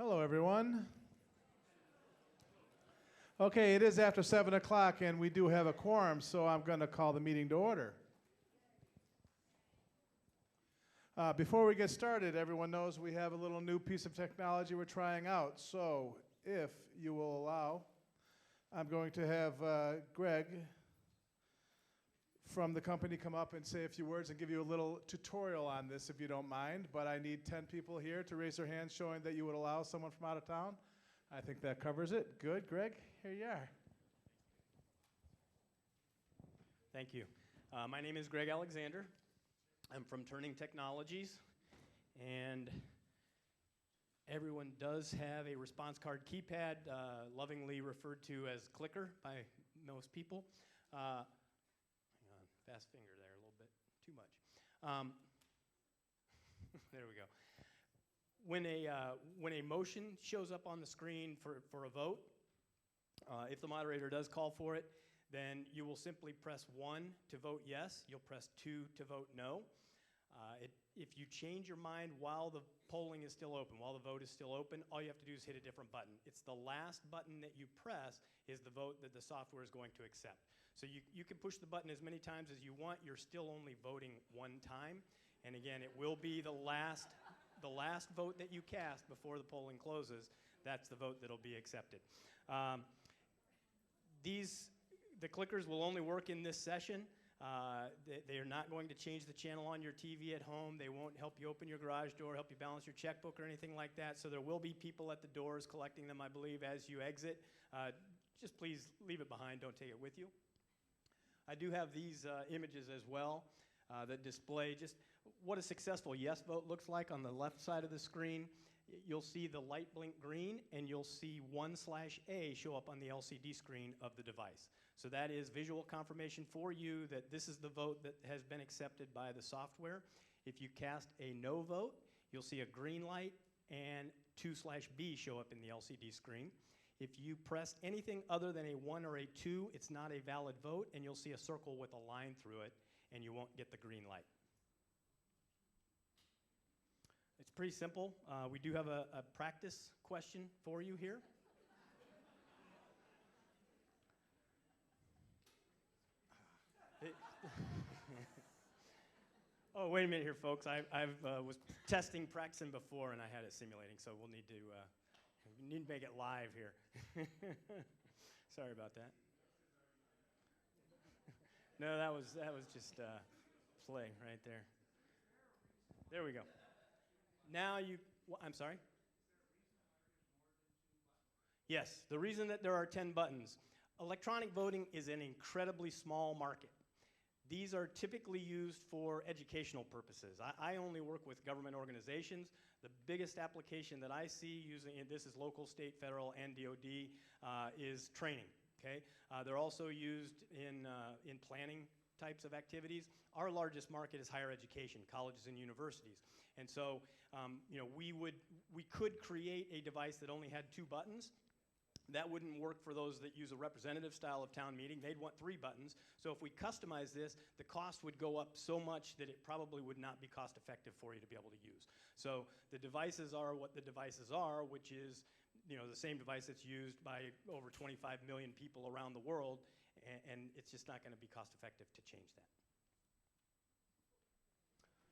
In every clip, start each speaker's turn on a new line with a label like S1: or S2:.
S1: Hello, everyone. Okay, it is after 7 o'clock, and we do have a quorum, so I'm going to call the meeting to order. Before we get started, everyone knows we have a little new piece of technology we're trying out. So if you will allow, I'm going to have Greg from the company come up and say a few words and give you a little tutorial on this, if you don't mind. But I need 10 people here to raise their hands showing that you would allow someone from out of town. I think that covers it. Good, Greg, here you are.
S2: Thank you. My name is Greg Alexander. I'm from Turning Technologies, and everyone does have a response card keypad, lovingly referred to as clicker by most people. Hang on, fast finger there a little bit, too much. There we go. When a motion shows up on the screen for a vote, if the moderator does call for it, then you will simply press 1 to vote yes. You'll press 2 to vote no. If you change your mind while the polling is still open, while the vote is still open, all you have to do is hit a different button. It's the last button that you press is the vote that the software is going to accept. So you can push the button as many times as you want. You're still only voting one time. And again, it will be the last vote that you cast before the polling closes. That's the vote that'll be accepted. The clickers will only work in this session. They are not going to change the channel on your TV at home. They won't help you open your garage door, help you balance your checkbook or anything like that. So there will be people at the doors collecting them, I believe, as you exit. Just please leave it behind. Don't take it with you. I do have these images as well that display just what a successful yes vote looks like on the left side of the screen. You'll see the light blink green, and you'll see 1/A show up on the LCD screen of the device. So that is visual confirmation for you that this is the vote that has been accepted by the software. If you cast a no vote, you'll see a green light and 2/B show up in the LCD screen. If you press anything other than a 1 or a 2, it's not a valid vote, and you'll see a circle with a line through it, and you won't get the green light. It's pretty simple. We do have a practice question for you here. Oh, wait a minute here, folks. I was practicing before, and I had it simulating, so we'll need to make it live here. Sorry about that. No, that was just play right there. There we go. Now I'm sorry? Yes, the reason that there are 10 buttons. Electronic voting is an incredibly small market. These are typically used for educational purposes. I only work with government organizations. The biggest application that I see using, and this is local, state, federal, and DoD, is training. Okay? They're also used in planning types of activities. Our largest market is higher education, colleges and universities. And so, we could create a device that only had 2 buttons. That wouldn't work for those that use a representative style of town meeting. They'd want 3 buttons. So if we customize this, the cost would go up so much that it probably would not be cost effective for you to be able to use. So the devices are what the devices are, which is the same device that's used by over 25 million people around the world, and it's just not going to be cost effective to change that.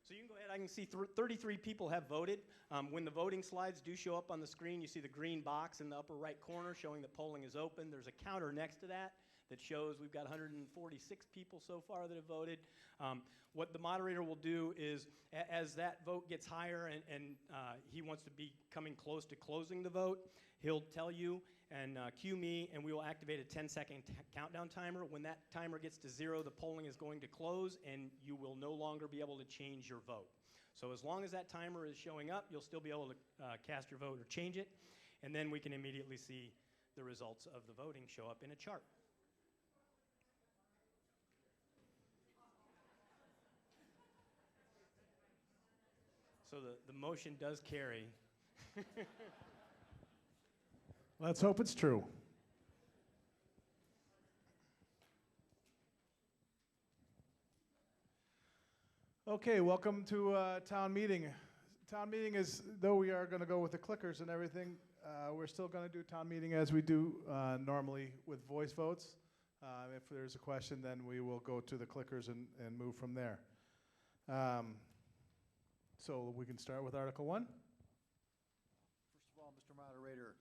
S2: So you can go ahead. I can see 33 people have voted. When the voting slides do show up on the screen, you see the green box in the upper right corner showing that polling is open. There's a counter next to that shows we've got 146 people so far that have voted. What the moderator will do is, as that vote gets higher and he wants to be coming close to closing the vote, he'll tell you and cue me, and we will activate a 10-second countdown timer. When that timer gets to 0, the polling is going to close, and you will no longer be able to change your vote. So as long as that timer is showing up, you'll still be able to cast your vote or change it, and then we can immediately see the results of the voting show up in a chart. So the motion does carry.
S1: Let's hope it's true. Okay, welcome to town meeting. town meeting is, though we are going to go with the clickers and everything, we're still going to do town meeting as we do normally with voice votes. If there's a question, then we will go to the clickers and move from there. So we can start with Article 1.
S3: First of all, Mr. Moderator,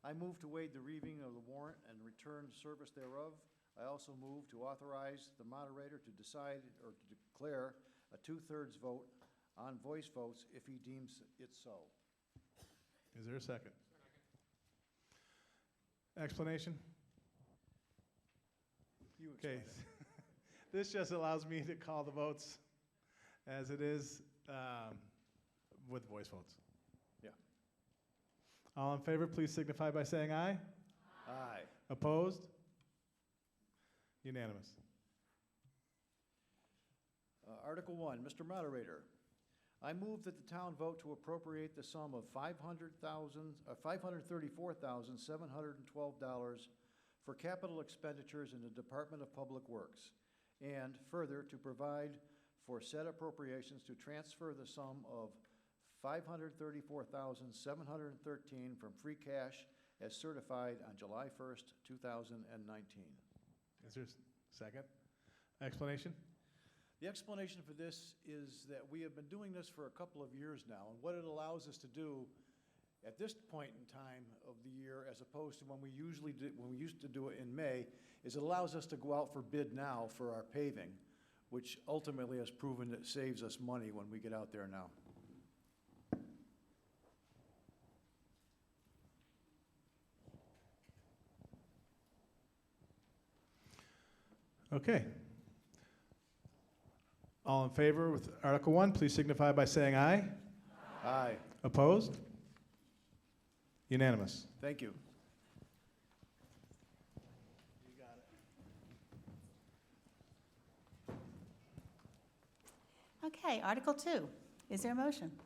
S3: I move to waive the reading of the warrant and return service thereof. I also move to authorize the moderator to decide or to declare a 2/3 vote on voice votes if he deems it so.
S1: Is there a second? Explanation?
S3: You
S1: Okay.
S3: explain it.
S1: This just allows me to call the votes as it is with voice votes.
S3: Yeah.
S1: All in favor, please signify by saying aye.
S3: Aye.
S1: Opposed? Unanimous.
S3: Article 1, Mr. Moderator, I move that the town vote to appropriate the sum of $534,712 for capital expenditures in the Department of Public Works, and further to provide for said appropriations to transfer the sum of $534,713 from free cash as certified on July 1st, 2019.
S1: Is there a second? Explanation?
S3: The explanation for this is that we have been doing this for a couple of years now, and what it allows us to do at this point in time of the year, as opposed to when we used to do it in May, is it allows us to go out for bid now for our paving, which ultimately has proven that it saves us money when we get out there now.
S1: Okay. All in favor with Article 1, please signify by saying aye.
S3: Aye.
S1: Opposed? Unanimous.
S3: Thank you.
S4: Okay, Article 2. Is there a motion?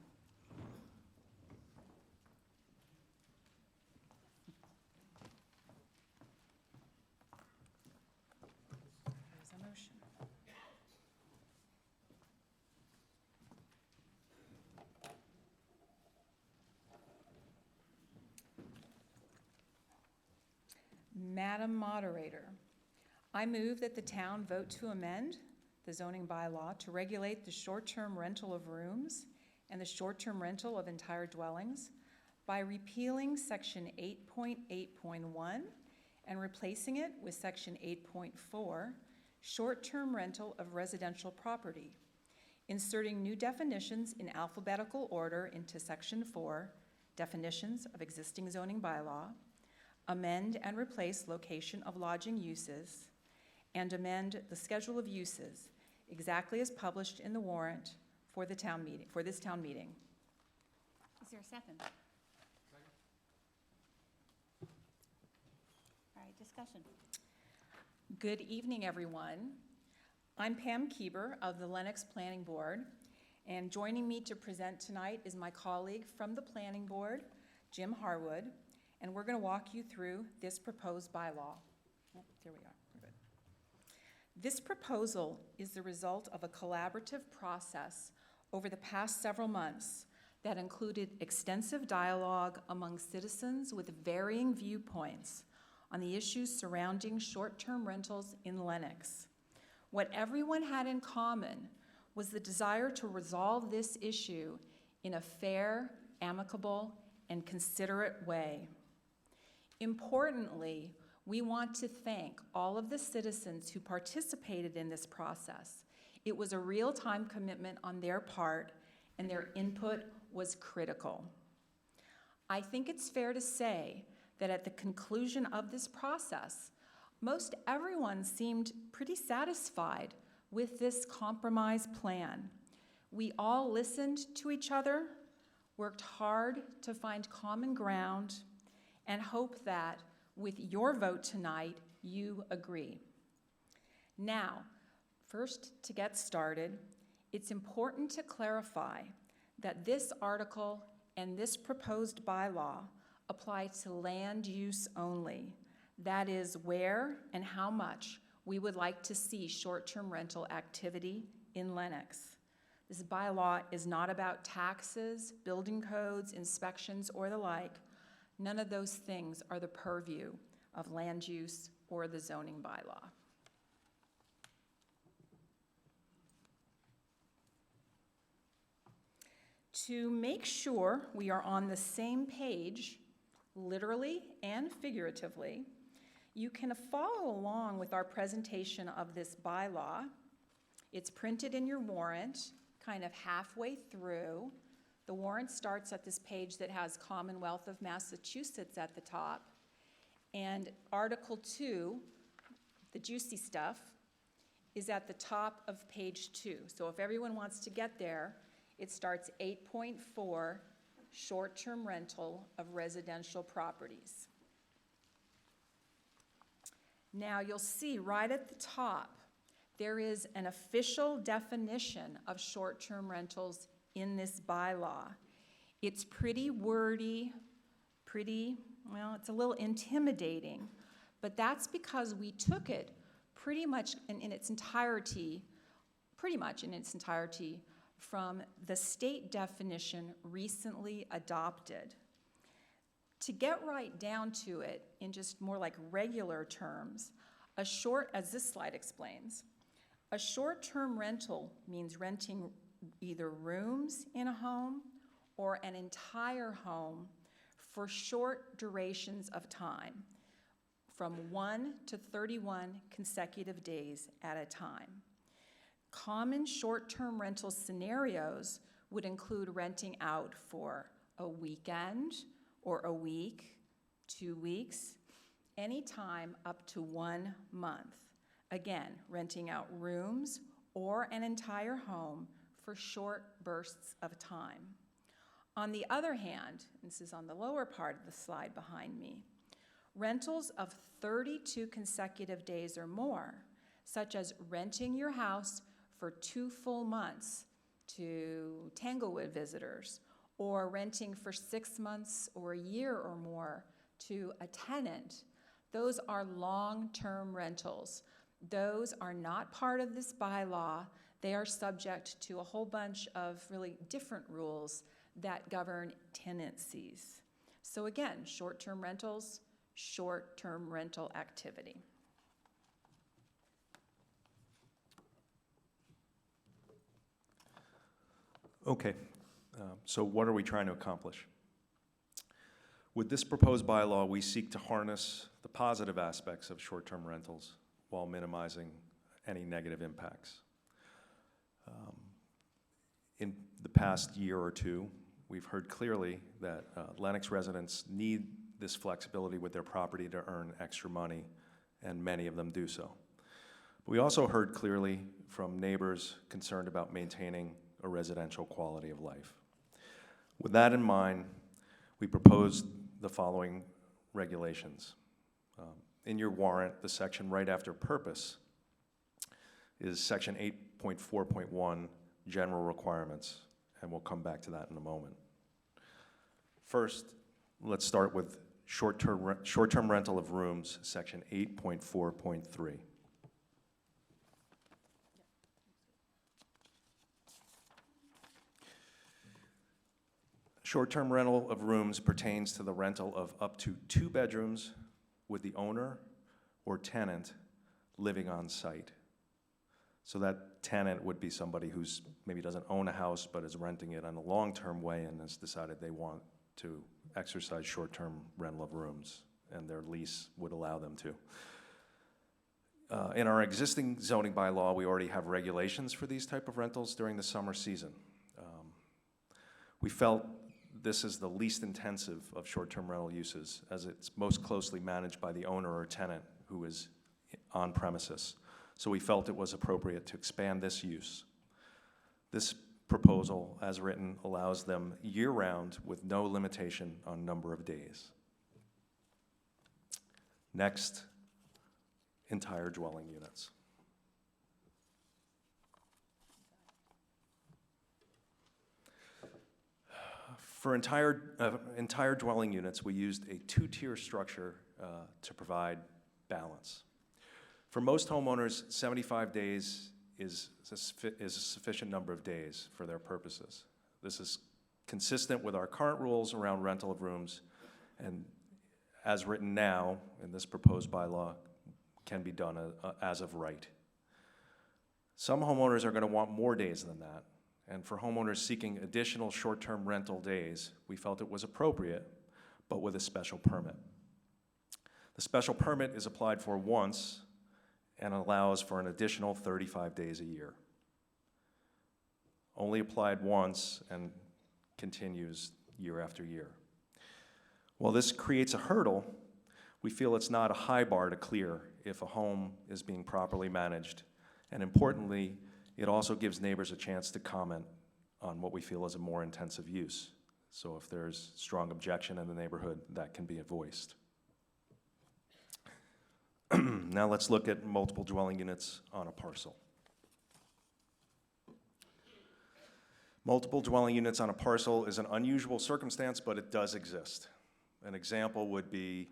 S4: There's a motion. Madam Moderator, I move that the town vote to amend the zoning bylaw to regulate the short-term rental of rooms and the short-term rental of entire dwellings by repealing Section 8.8.1 and replacing it with Section 8.4, short-term rental of residential property, inserting new definitions in alphabetical order into Section 4, definitions of existing zoning bylaw, amend and replace location of lodging uses, and amend the schedule of uses exactly as published in the warrant for the town meeting, for this town meeting. Is there a second? All right, discussion. Good evening, everyone. I'm Pam Kieber of the Lenox Planning Board, and joining me to present tonight is my colleague from the Planning Board, Jim Harwood, and we're going to walk you through this proposed bylaw. Oh, there we are. We're good. This proposal is the result of a collaborative process over the past several months that included extensive dialogue among citizens with varying viewpoints on the issues surrounding short-term rentals in Lenox. What everyone had in common was the desire to resolve this issue in a fair, amicable, and considerate way. Importantly, we want to thank all of the citizens who participated in this process. It was a real-time commitment on their part, and their input was critical. I think it's fair to say that at the conclusion of this process, most everyone seemed pretty satisfied with this compromise plan. We all listened to each other, worked hard to find common ground, and hope that with your vote tonight, you agree. Now, first, to get started, it's important to clarify that this article and this proposed bylaw apply to land use only. That is where and how much we would like to see short-term rental activity in Lenox. This bylaw is not about taxes, building codes, inspections, or the like. None of those things are the purview of land use or the zoning bylaw. To make sure we are on the same page, literally and figuratively, you can follow along with our presentation of this bylaw. It's printed in your warrant, kind of halfway through. The warrant starts at this page that has Commonwealth of Massachusetts at the top. And Article 2, the juicy stuff, is at the top of page 2. So if everyone wants to get there, it starts 8.4, short-term rental of residential properties. Now you'll see right at the top, there is an official definition of short-term rentals in this bylaw. It's pretty wordy, well, it's a little intimidating, but that's because we took it pretty much in its entirety from the state definition recently adopted. To get right down to it in just more like regular terms, as this slide explains, a short-term rental means renting either rooms in a home or an entire home for short durations of time, from 1 to 31 consecutive days at a time. Common short-term rental scenarios would include renting out for a weekend or a week, 2 weeks, any time up to 1 month. Again, renting out rooms or an entire home for short bursts of time. On the other hand, this is on the lower part of the slide behind me, rentals of 32 consecutive days or more, such as renting your house for 2 full months to Tanglewood visitors, or renting for 6 months or a year or more to a tenant. Those are long-term rentals. Those are not part of this bylaw. They are subject to a whole bunch of really different rules that govern tenancies. So again, short-term rentals, short-term rental activity.
S5: Okay, so what are we trying to accomplish? With this proposed bylaw, we seek to harness the positive aspects of short-term rentals while minimizing any negative impacts. In the past year or two, we've heard clearly that Lenox residents need this flexibility with their property to earn extra money, and many of them do so. But we also heard clearly from neighbors concerned about maintaining a residential quality of life. With that in mind, we proposed the following regulations. In your warrant, the section right after purpose is section 8.4.1, general requirements, and we'll come back to that in a moment. First, let's start with short-term rental of rooms, section 8.4.3. Short-term rental of rooms pertains to the rental of up to 2 bedrooms with the owner or tenant living on site. So that tenant would be somebody who's maybe doesn't own a house but is renting it on a long-term way and has decided they want to exercise short-term rental of rooms, and their lease would allow them to. In our existing zoning bylaw, we already have regulations for these type of rentals during the summer season. We felt this is the least intensive of short-term rental uses, as it's most closely managed by the owner or tenant who is on premises. So we felt it was appropriate to expand this use. This proposal, as written, allows them year-round with no limitation on number of days. Next, entire dwelling units. For entire dwelling units, we used a 2-tier structure to provide balance. For most homeowners, 75 days is a sufficient number of days for their purposes. This is consistent with our current rules around rental of rooms, and as written now in this proposed bylaw, can be done as of right. Some homeowners are going to want more days than that, and for homeowners seeking additional short-term rental days, we felt it was appropriate, but with a special permit. The special permit is applied for once and allows for an additional 35 days a year. Only applied once and continues year after year. While this creates a hurdle, we feel it's not a high bar to clear if a home is being properly managed. And importantly, it also gives neighbors a chance to comment on what we feel is a more intensive use. So if there's strong objection in the neighborhood, that can be voiced. Now let's look at multiple dwelling units on a parcel. Multiple dwelling units on a parcel is an unusual circumstance, but it does exist. An example would be,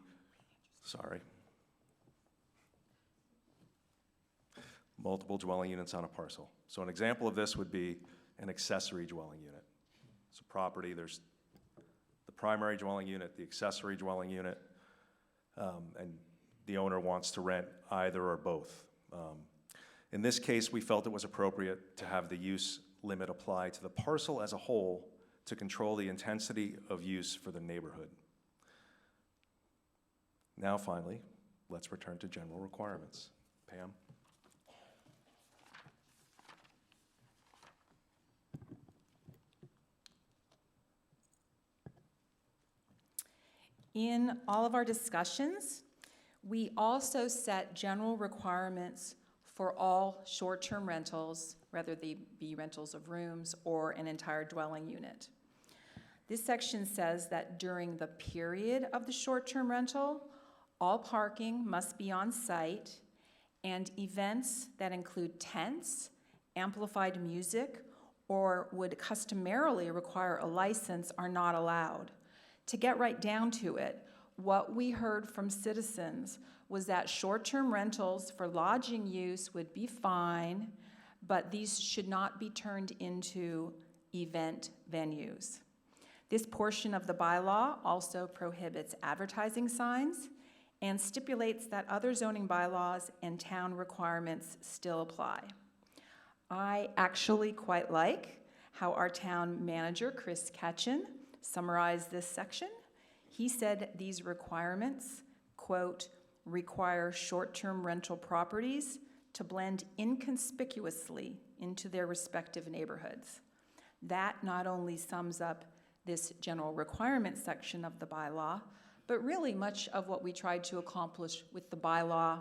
S5: multiple dwelling units on a parcel. So an example of this would be an accessory dwelling unit. It's a property, there's the primary dwelling unit, the accessory dwelling unit, and the owner wants to rent either or both. In this case, we felt it was appropriate to have the use limit apply to the parcel as a whole to control the intensity of use for the neighborhood. Now finally, let's return to general requirements. Pam?
S4: In all of our discussions, we also set general requirements for all short-term rentals, whether they be rentals of rooms or an entire dwelling unit. This section says that during the period of the short-term rental, all parking must be on site, and events that include tents, amplified music, or would customarily require a license are not allowed. To get right down to it, what we heard from citizens was that short-term rentals for lodging use would be fine, but these should not be turned into event venues. This portion of the bylaw also prohibits advertising signs and stipulates that other zoning bylaws and town requirements still apply. I actually quite like how our town manager, Chris Ketchen, summarized this section. He said these requirements, quote, require short-term rental properties to blend inconspicuously into their respective neighborhoods. That not only sums up this general requirement section of the bylaw, but really much of what we tried to accomplish with the bylaw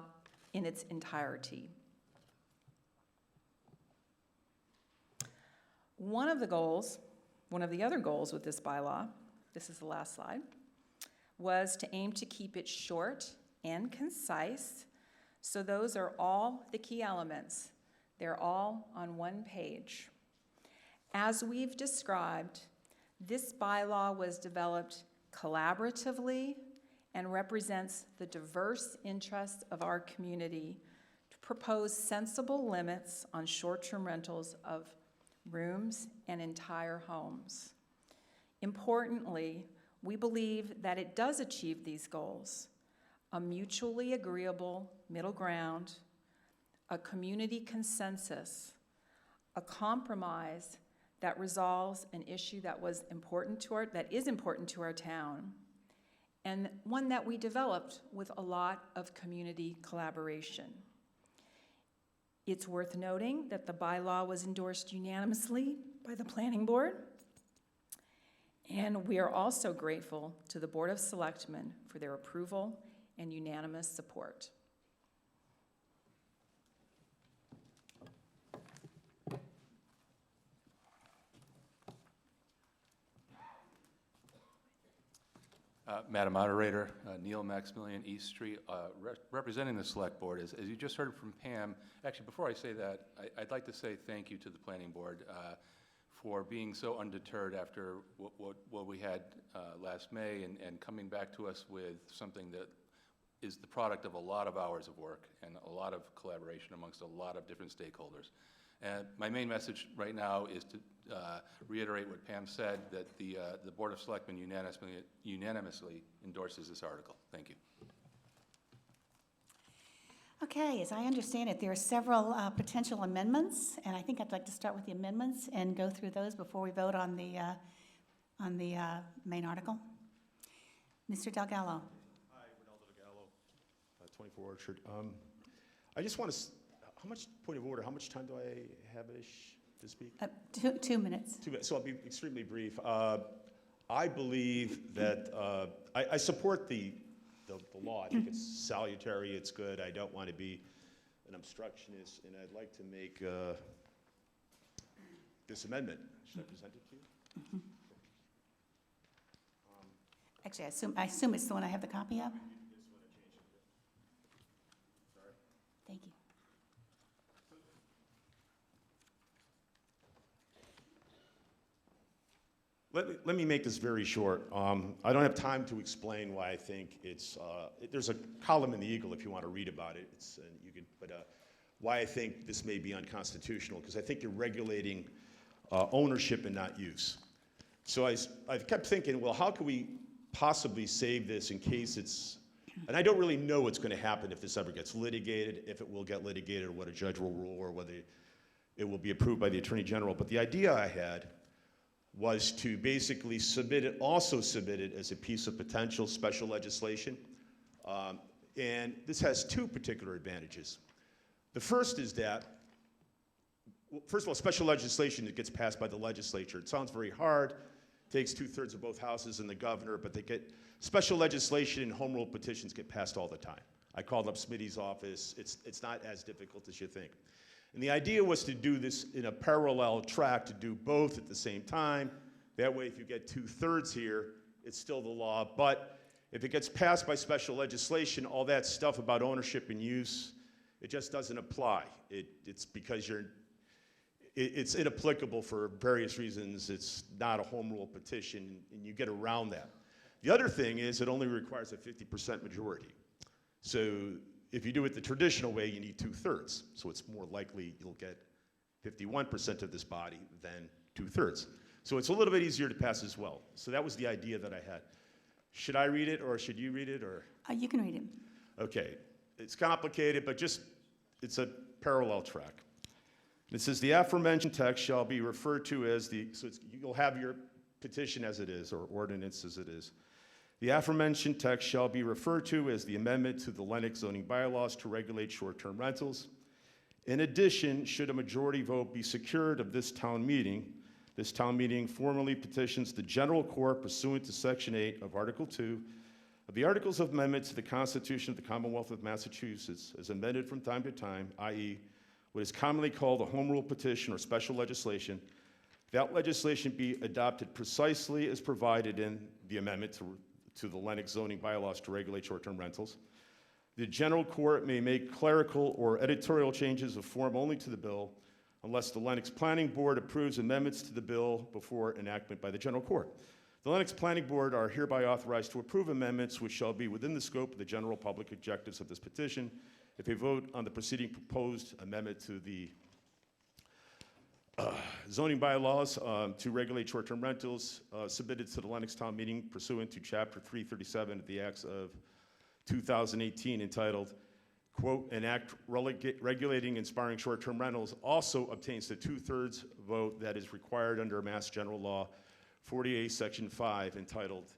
S4: in its entirety. One of the other goals with this bylaw, this is the last slide, was to aim to keep it short and concise. So those are all the key elements. They're all on one page. As we've described, this bylaw was developed collaboratively and represents the diverse interests of our community to propose sensible limits on short-term rentals of rooms and entire homes. Importantly, we believe that it does achieve these goals: a mutually agreeable middle ground, a community consensus, a compromise that resolves an issue that is important to our town, and one that we developed with a lot of community collaboration. It's worth noting that the bylaw was endorsed unanimously by the Planning Board, and we are also grateful to the Board of Selectmen for their approval and unanimous support.
S6: Madam Moderator, Neil Maximilian, East Street, representing the Select Board. As you just heard from Pam, actually before I say that, I'd like to say thank you to the Planning Board for being so undeterred after what we had last May and coming back to us with something that is the product of a lot of hours of work and a lot of collaboration amongst a lot of different stakeholders. And my main message right now is to reiterate what Pam said, that the Board of Selectmen unanimously endorses this article. Thank you.
S7: Okay, as I understand it, there are several potential amendments, and I think I'd like to start with the amendments and go through those before we vote on the main article. Mr. Delgallo.
S8: Hi, Ronaldo Delgallo, 24 Orchard. I just want to, how much, point of order, how much time do I have-ish to speak?
S7: 2 minutes.
S8: 2 minutes, so I'll be extremely brief. I believe that, I support the law. I think it's salutary, it's good. I don't want to be an obstructionist, and I'd like to make this amendment. Should I present it to you?
S7: Mm-hmm. Actually, I assume it's the one I have the copy of? Thank you.
S8: Let me make this very short. I don't have time to explain why I think it's, there's a column in the Eagle if you want to read about it. It's, you can, but why I think this may be unconstitutional, because I think you're regulating ownership and not use. So I've kept thinking, well, how can we possibly save this in case it's, and I don't really know what's going to happen if this ever gets litigated, if it will get litigated, or what a judge will rule, or whether it will be approved by the Attorney General. But the idea I had was to basically also submit it as a piece of potential special legislation. And this has two particular advantages. The first is that, well, first of all, special legislation that gets passed by the legislature. It sounds very hard, takes 2/3 of both houses and the governor, but they get, special legislation and home rule petitions get passed all the time. I called up Smitty's office. It's not as difficult as you think. And the idea was to do this in a parallel track, to do both at the same time. That way, if you get 2/3 here, it's still the law. But if it gets passed by special legislation, all that stuff about ownership and use, it just doesn't apply. It's because it's inapplicable for various reasons. It's not a home rule petition, and you get around that. The other thing is it only requires a 50% majority. So if you do it the traditional way, you need 2/3. So it's more likely you'll get 51% of this body than 2/3. So it's a little bit easier to pass as well. So that was the idea that I had. Should I read it, or should you read it, or?
S7: You can read it.
S8: Okay. It's complicated, but just, it's a parallel track. It says, the aforementioned text shall be referred to as the, so you'll have your petition as it is, or ordinance as it is. The aforementioned text shall be referred to as the amendment to the Lenox zoning bylaws to regulate short-term rentals. In addition, should a majority vote be secured of this town meeting formally petitions the general court pursuant to Section 8 of Article 2 of the Articles of Amendment to the Constitution of the Commonwealth of Massachusetts, as amended from time to time, i.e., what is commonly called a home rule petition or special legislation, that legislation be adopted precisely as provided in the amendment to the Lenox zoning bylaws to regulate short-term rentals. The general court may make clerical or editorial changes of form only to the bill unless the Lenox Planning Board approves amendments to the bill before enactment by the general court. The Lenox Planning Board are hereby authorized to approve amendments which shall be within the scope of the general public objectives of this petition if a vote on the preceding proposed amendment to the zoning bylaws to regulate short-term rentals submitted to the Lenox Town Meeting pursuant to Chapter 337 of the Acts of 2018 entitled, quote, an act regulating and inspiring short-term rentals also obtains the 2/3 vote that is required under Mass General Law 48, Section 5, entitled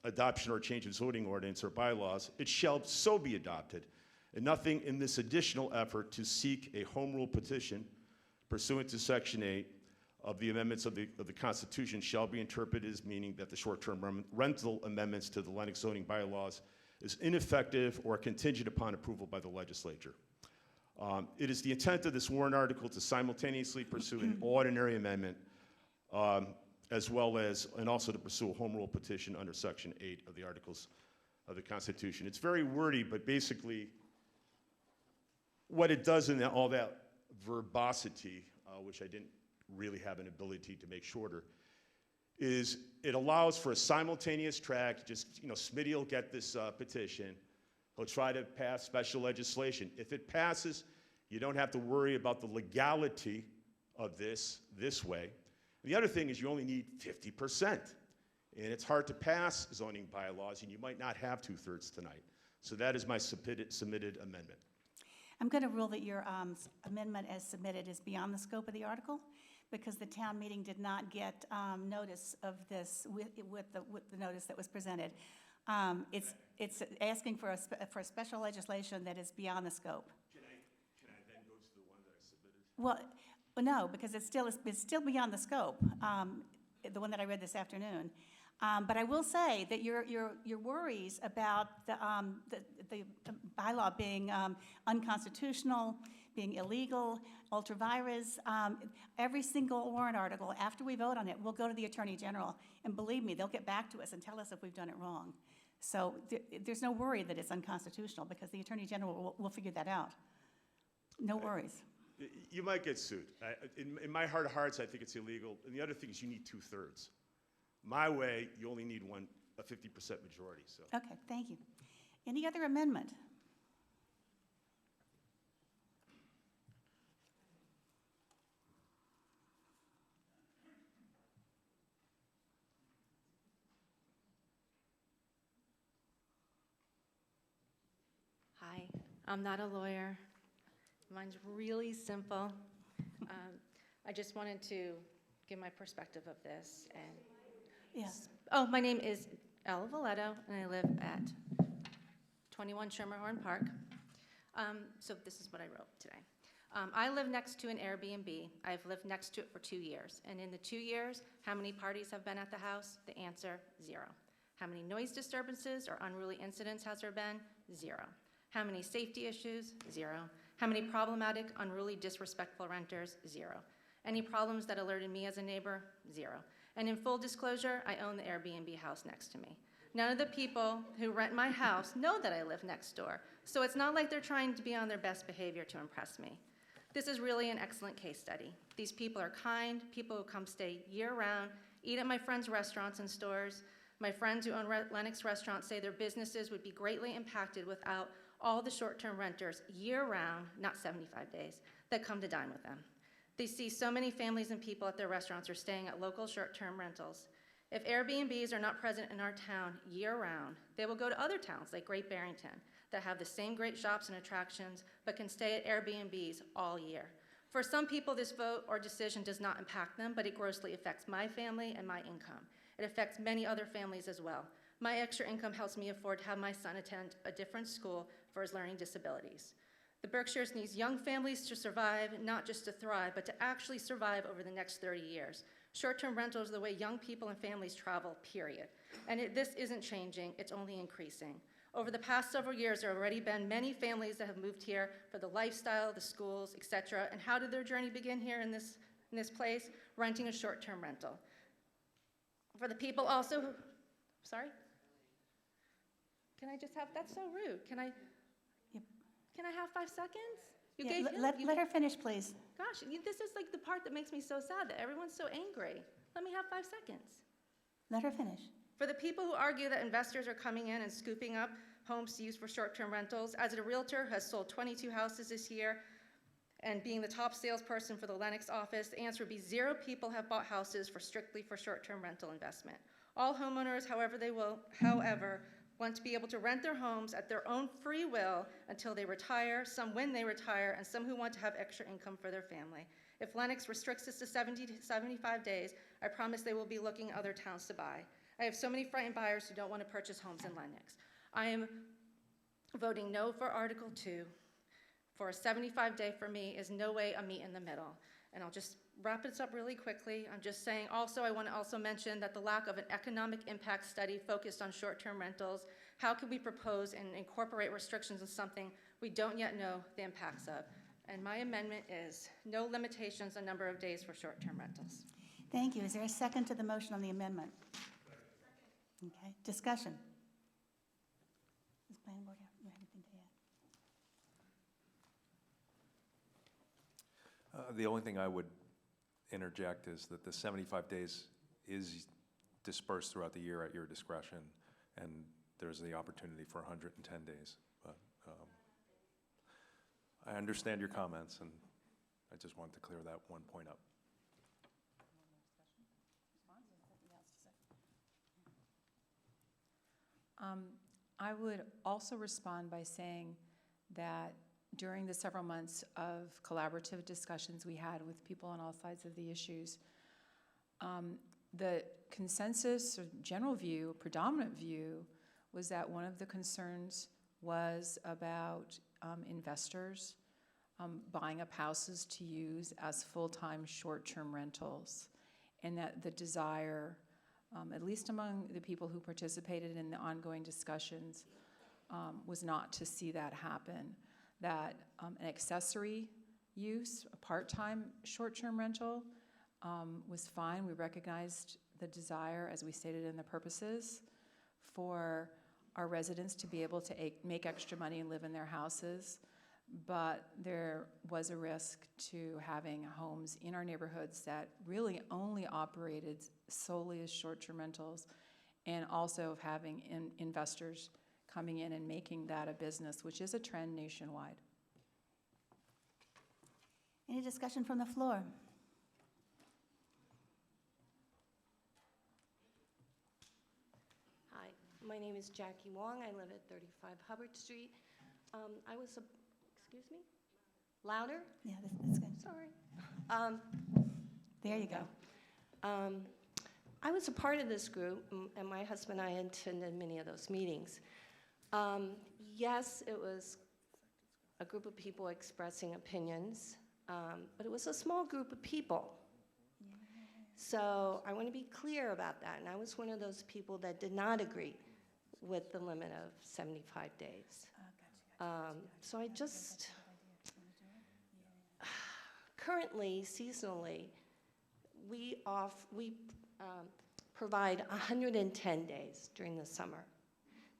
S8: adoption or change of zoning ordinance or bylaws, it shall so be adopted, and nothing in this additional effort to seek a home rule petition pursuant to Section 8 of the amendments of the Constitution shall be interpreted as meaning that the short-term rental amendments to the Lenox zoning bylaws is ineffective or contingent upon approval by the legislature. It is the intent of this warrant article to simultaneously pursue an ordinary amendment as well as, and also to pursue a home rule petition under Section 8 of the Articles of the Constitution. It's very wordy, but basically what it does in all that verbosity, which I didn't really have an ability to make shorter, is it allows for a simultaneous track. Just, Smitty will get this petition. He'll try to pass special legislation. If it passes, you don't have to worry about the legality of this way. The other thing is you only need 50%. And it's hard to pass zoning bylaws, and you might not have 2/3 tonight. So that is my submitted amendment.
S7: I'm going to rule that your amendment as submitted is beyond the scope of the article, because the town meeting did not get notice of this with the notice that was presented. It's asking for a special legislation that is beyond the scope.
S8: Can I then go to the one that I submitted?
S7: Well, no, because it's still beyond the scope, the one that I read this afternoon. But I will say that your worries about the bylaw being unconstitutional, being illegal, ultra vires, every single warrant article, after we vote on it, will go to the Attorney General. And believe me, they'll get back to us and tell us if we've done it wrong. So there's no worry that it's unconstitutional, because the Attorney General will figure that out. No worries.
S8: You might get sued. In my heart of hearts, I think it's illegal. And the other thing is you need 2/3. My way, you only need a 50% majority. So.
S7: Okay, thank you. Any other amendment?
S9: Hi, I'm not a lawyer. Mine's really simple. I just wanted to give my perspective of this. And
S7: Yes.
S9: oh, my name is Ella Valletto, and I live at 21 Schermerhorn Park. So this is what I wrote today. I live next to an Airbnb. I've lived next to it for 2 years. And in the 2 years, how many parties have been at the house? The answer, 0. How many noise disturbances or unruly incidents has there been? 0. How many safety issues? 0. How many problematic, unruly, disrespectful renters? 0. Any problems that alerted me as a neighbor? 0. And in full disclosure, I own the Airbnb house next to me. None of the people who rent my house know that I live next door, so it's not like they're trying to be on their best behavior to impress me. This is really an excellent case study. These people are kind, people who come stay year-round, eat at my friends' restaurants and stores. My friends who own Lenox restaurants say their businesses would be greatly impacted without all the short-term renters year-round, not 75 days, that come to dine with them. They see so many families and people at their restaurants are staying at local short-term rentals. If Airbnbs are not present in our town year-round, they will go to other towns like Great Barrington that have the same great shops and attractions but can stay at Airbnbs all year. For some people, this vote or decision does not impact them, but it grossly affects my family and my income. It affects many other families as well. My extra income helps me afford to have my son attend a different school for his learning disabilities. The Berkshires needs young families to survive, not just to thrive, but to actually survive over the next 30 years. Short-term rentals are the way young people and families travel, period. And this isn't changing, it's only increasing. Over the past several years, there have already been many families that have moved here for the lifestyle, the schools, etc. And how did their journey begin here in this place? Renting a short-term rental. For the people also who, sorry? Can I just have, that's so rude. Can I have 5 seconds?
S7: Let her finish, please.
S9: Gosh, this is like the part that makes me so sad, that everyone's so angry. Let me have 5 seconds.
S7: Let her finish.
S9: For the people who argue that investors are coming in and scooping up homes to use for short-term rentals, as a realtor who has sold 22 houses this year, and being the top salesperson for the Lenox office, the answer would be 0 people have bought houses strictly for short-term rental investment. All homeowners, however, want to be able to rent their homes at their own free will until they retire, some when they retire, and some who want to have extra income for their family. If Lenox restricts this to 70 to 75 days, I promise they will be looking at other towns to buy. I have so many frightened buyers who don't want to purchase homes in Lenox. I am voting no for Article 2. For a 75-day for me is no way a meet in the middle. And I'll just wrap this up really quickly. I'm just saying also, I want to also mention that the lack of an economic impact study focused on short-term rentals, how can we propose and incorporate restrictions on something we don't yet know the impacts of? And my amendment is no limitations on number of days for short-term rentals.
S7: Thank you. Is there a second to the motion on the amendment? Okay, discussion. Does planning board have anything to add?
S5: The only thing I would interject is that the 75 days is dispersed throughout the year at your discretion, and there's the opportunity for 110 days. But I understand your comments, and I just wanted to clear that one point up.
S4: I would also respond by saying that during the several months of collaborative discussions we had with people on all sides of the issues, the consensus or general view, predominant view, was that one of the concerns was about investors buying up houses to use as full-time short-term rentals, and that the desire, at least among the people who participated in the ongoing discussions, was not to see that happen. That an accessory use, a part-time short-term rental, was fine. We recognized the desire, as we stated in the purposes, for our residents to be able to make extra money and live in their houses, but there was a risk to having homes in our neighborhoods that really only operated solely as short-term rentals, and also of having investors coming in and making that a business, which is a trend nationwide.
S7: Any discussion from the floor?
S10: Hi, my name is Jackie Wong. I live at 35 Hubbard Street. Excuse me? Louder?
S7: Yeah, that's good.
S10: Sorry.
S7: There you go.
S10: I was a part of this group, and my husband and I attended many of those meetings. Yes, it was a group of people expressing opinions, but it was a small group of people. So I want to be clear about that, and I was one of those people that did not agree with the limit of 75 days. So I just, currently, seasonally, we provide 110 days during the summer.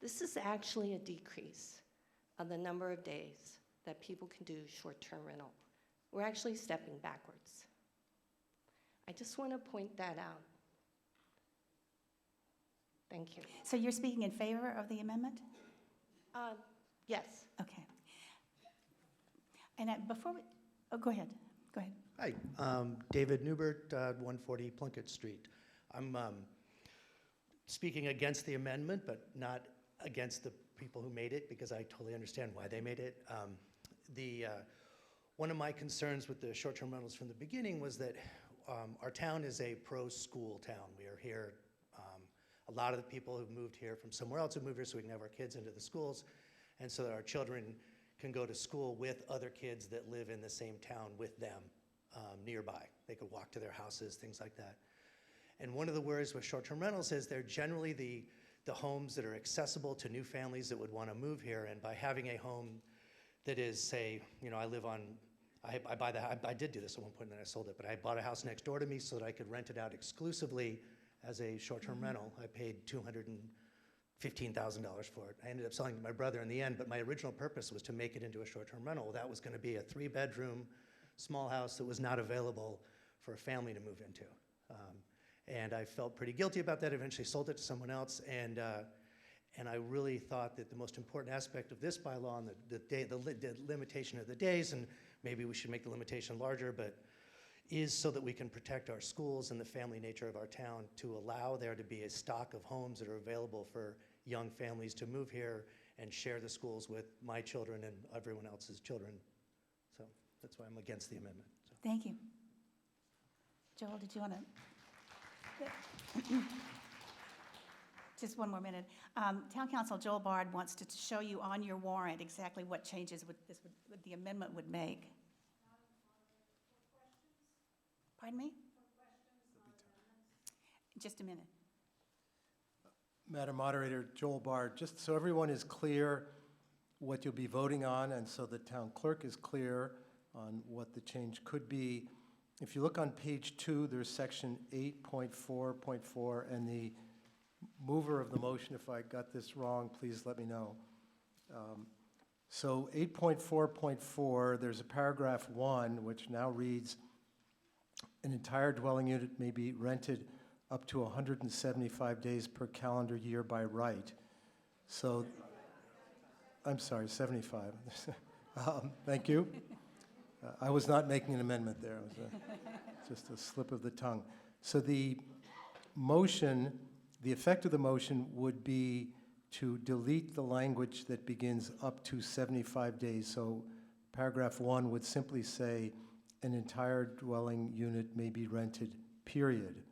S10: This is actually a decrease of the number of days that people can do short-term rental. We're actually stepping backwards. I just want to point that out. Thank you.
S7: So you're speaking in favor of the amendment?
S10: Yes.
S7: Okay. And before we, oh, go ahead. Go ahead.
S11: Hi, David Newbert, 140 Plunkett Street. I'm speaking against the amendment, but not against the people who made it, because I totally understand why they made it. One of my concerns with the short-term rentals from the beginning was that our town is a pro-school town. We are here, a lot of the people who've moved here from somewhere else have moved here so we can have our kids into the schools, and so that our children can go to school with other kids that live in the same town with them nearby. They could walk to their houses, things like that. And one of the worries with short-term rentals is they're generally the homes that are accessible to new families that would want to move here, and by having a home that is, say, you know, I did do this at one point and then I sold it, but I bought a house next door to me so that I could rent it out exclusively as a short-term rental. I paid $215,000 for it. I ended up selling it to my brother in the end, but my original purpose was to make it into a short-term rental. That was going to be a 3-bedroom, small house that was not available for a family to move into. And I felt pretty guilty about that, eventually sold it to someone else, and I really thought that the most important aspect of this bylaw and the limitation of the days, and maybe we should make the limitation larger, but is so that we can protect our schools and the family nature of our town, to allow there to be a stock of homes that are available for young families to move here and share the schools with my children and everyone else's children. So that's why I'm against the amendment. So.
S7: Thank you. Joel, did you want to? Just one more minute. Town Council Joel Bard wants to show you on your warrant exactly what changes the amendment would make. Pardon me? Just a minute.
S12: Madam Moderator, Joel Bard, just so everyone is clear what you'll be voting on, and so the town clerk is clear on what the change could be. If you look on page 2, there's section 8.4.4, and the mover of the motion, if I got this wrong, please let me know. So 8.4.4, there's a paragraph 1, which now reads, an entire dwelling unit may be rented up to 175 days per calendar year by right. So, I'm sorry, 75. Thank you. I was not making an amendment there. It was just a slip of the tongue. So the motion, the effect of the motion would be to delete the language that begins up to 75 days. So paragraph 1 would simply say, an entire dwelling unit may be rented, period.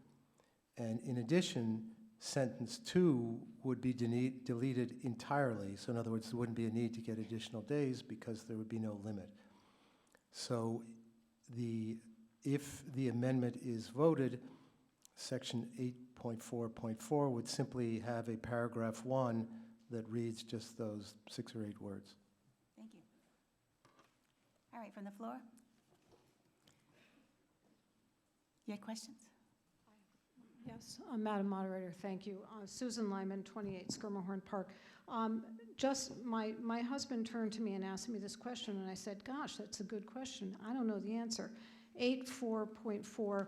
S12: And in addition, sentence 2 would be deleted entirely. So in other words, there wouldn't be a need to get additional days because there would be no limit. So if the amendment is voted, section 8.4.4 would simply have a paragraph 1 that reads just those 6 or 8 words.
S7: Thank you. All right, from the floor? You had questions?
S13: Yes, Madam Moderator, thank you. Susan Lyman, 28 Skirmerhorn Park. Just my husband turned to me and asked me this question, and I said, gosh, that's a good question. I don't know the answer. 8.4.4,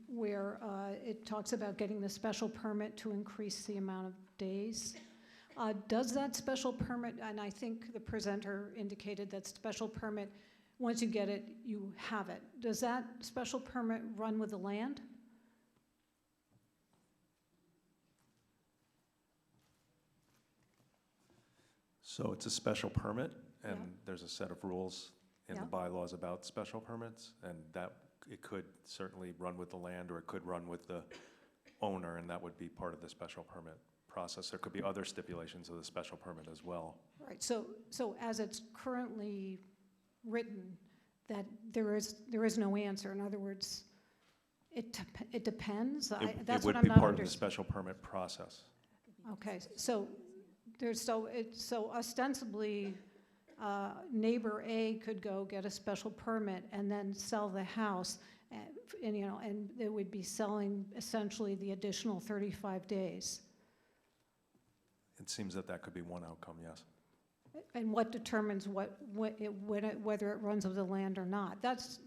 S13: where it talks about getting the special permit to increase the amount of days. Does that special permit, and I think the presenter indicated that special permit, once you get it, you have it. Does that special permit run with the land?
S5: So it's a special permit, and
S13: Yeah.
S5: there's a set of rules in the
S13: Yeah.
S5: bylaws about special permits, and that it could certainly run with the land, or it could run with the owner, and that would be part of the special permit process. There could be other stipulations of the special permit as well.
S13: Right, so as it's currently written, that there is no answer. In other words, it depends?
S5: It
S13: That's
S5: would
S13: what I'm
S5: be
S13: not
S5: part of the
S13: understanding.
S5: special permit process.
S13: Okay, so ostensibly, neighbor A could go get a special permit and then sell the house, and it would be selling essentially the additional 35 days.
S5: It seems that could be one outcome, yes.
S13: And what determines whether it runs with the land or not? That's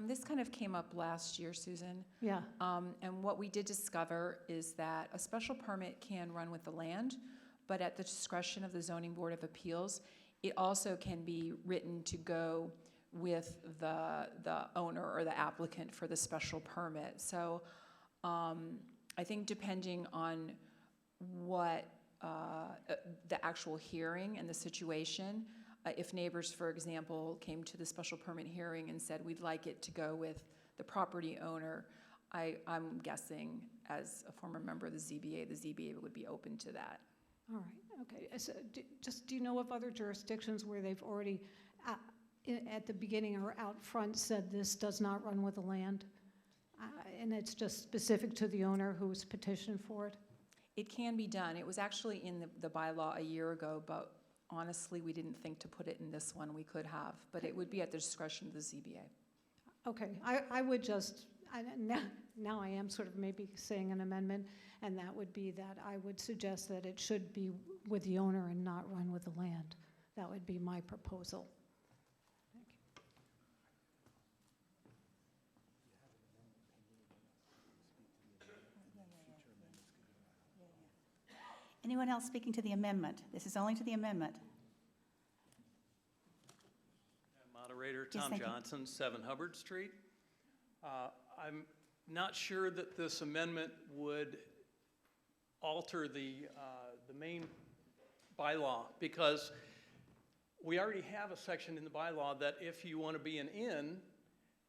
S4: This kind of came up last year, Susan.
S13: yeah.
S4: And what we did discover is that a special permit can run with the land, but at the discretion of the Zoning Board of Appeals, it also can be written to go with the owner or the applicant for the special permit. So I think depending on what the actual hearing and the situation, if neighbors, for example, came to the special permit hearing and said, we'd like it to go with the property owner, I'm guessing, as a former member of the ZBA would be open to that.
S13: All right, okay. So do you know of other jurisdictions where they've already, at the beginning or out front, said this does not run with the land? And it's just specific to the owner who's petitioned for it?
S4: It can be done. It was actually in the bylaw a year ago, but honestly, we didn't think to put it in this one. We could have, but it would be at the discretion of the ZBA.
S13: Okay, I would just, now I am sort of maybe saying an amendment, and that would be that I would suggest that it should be with the owner and not run with the land. That would be my proposal. Thank you.
S7: Anyone else speaking to the amendment? This is only to the amendment.
S14: Moderator,
S7: Yes,
S14: Tom
S7: thank you.
S14: Johnson, 7 Hubbard Street. I'm not sure that this amendment would alter the main bylaw, because we already have a section in the bylaw that if you want to be an inn,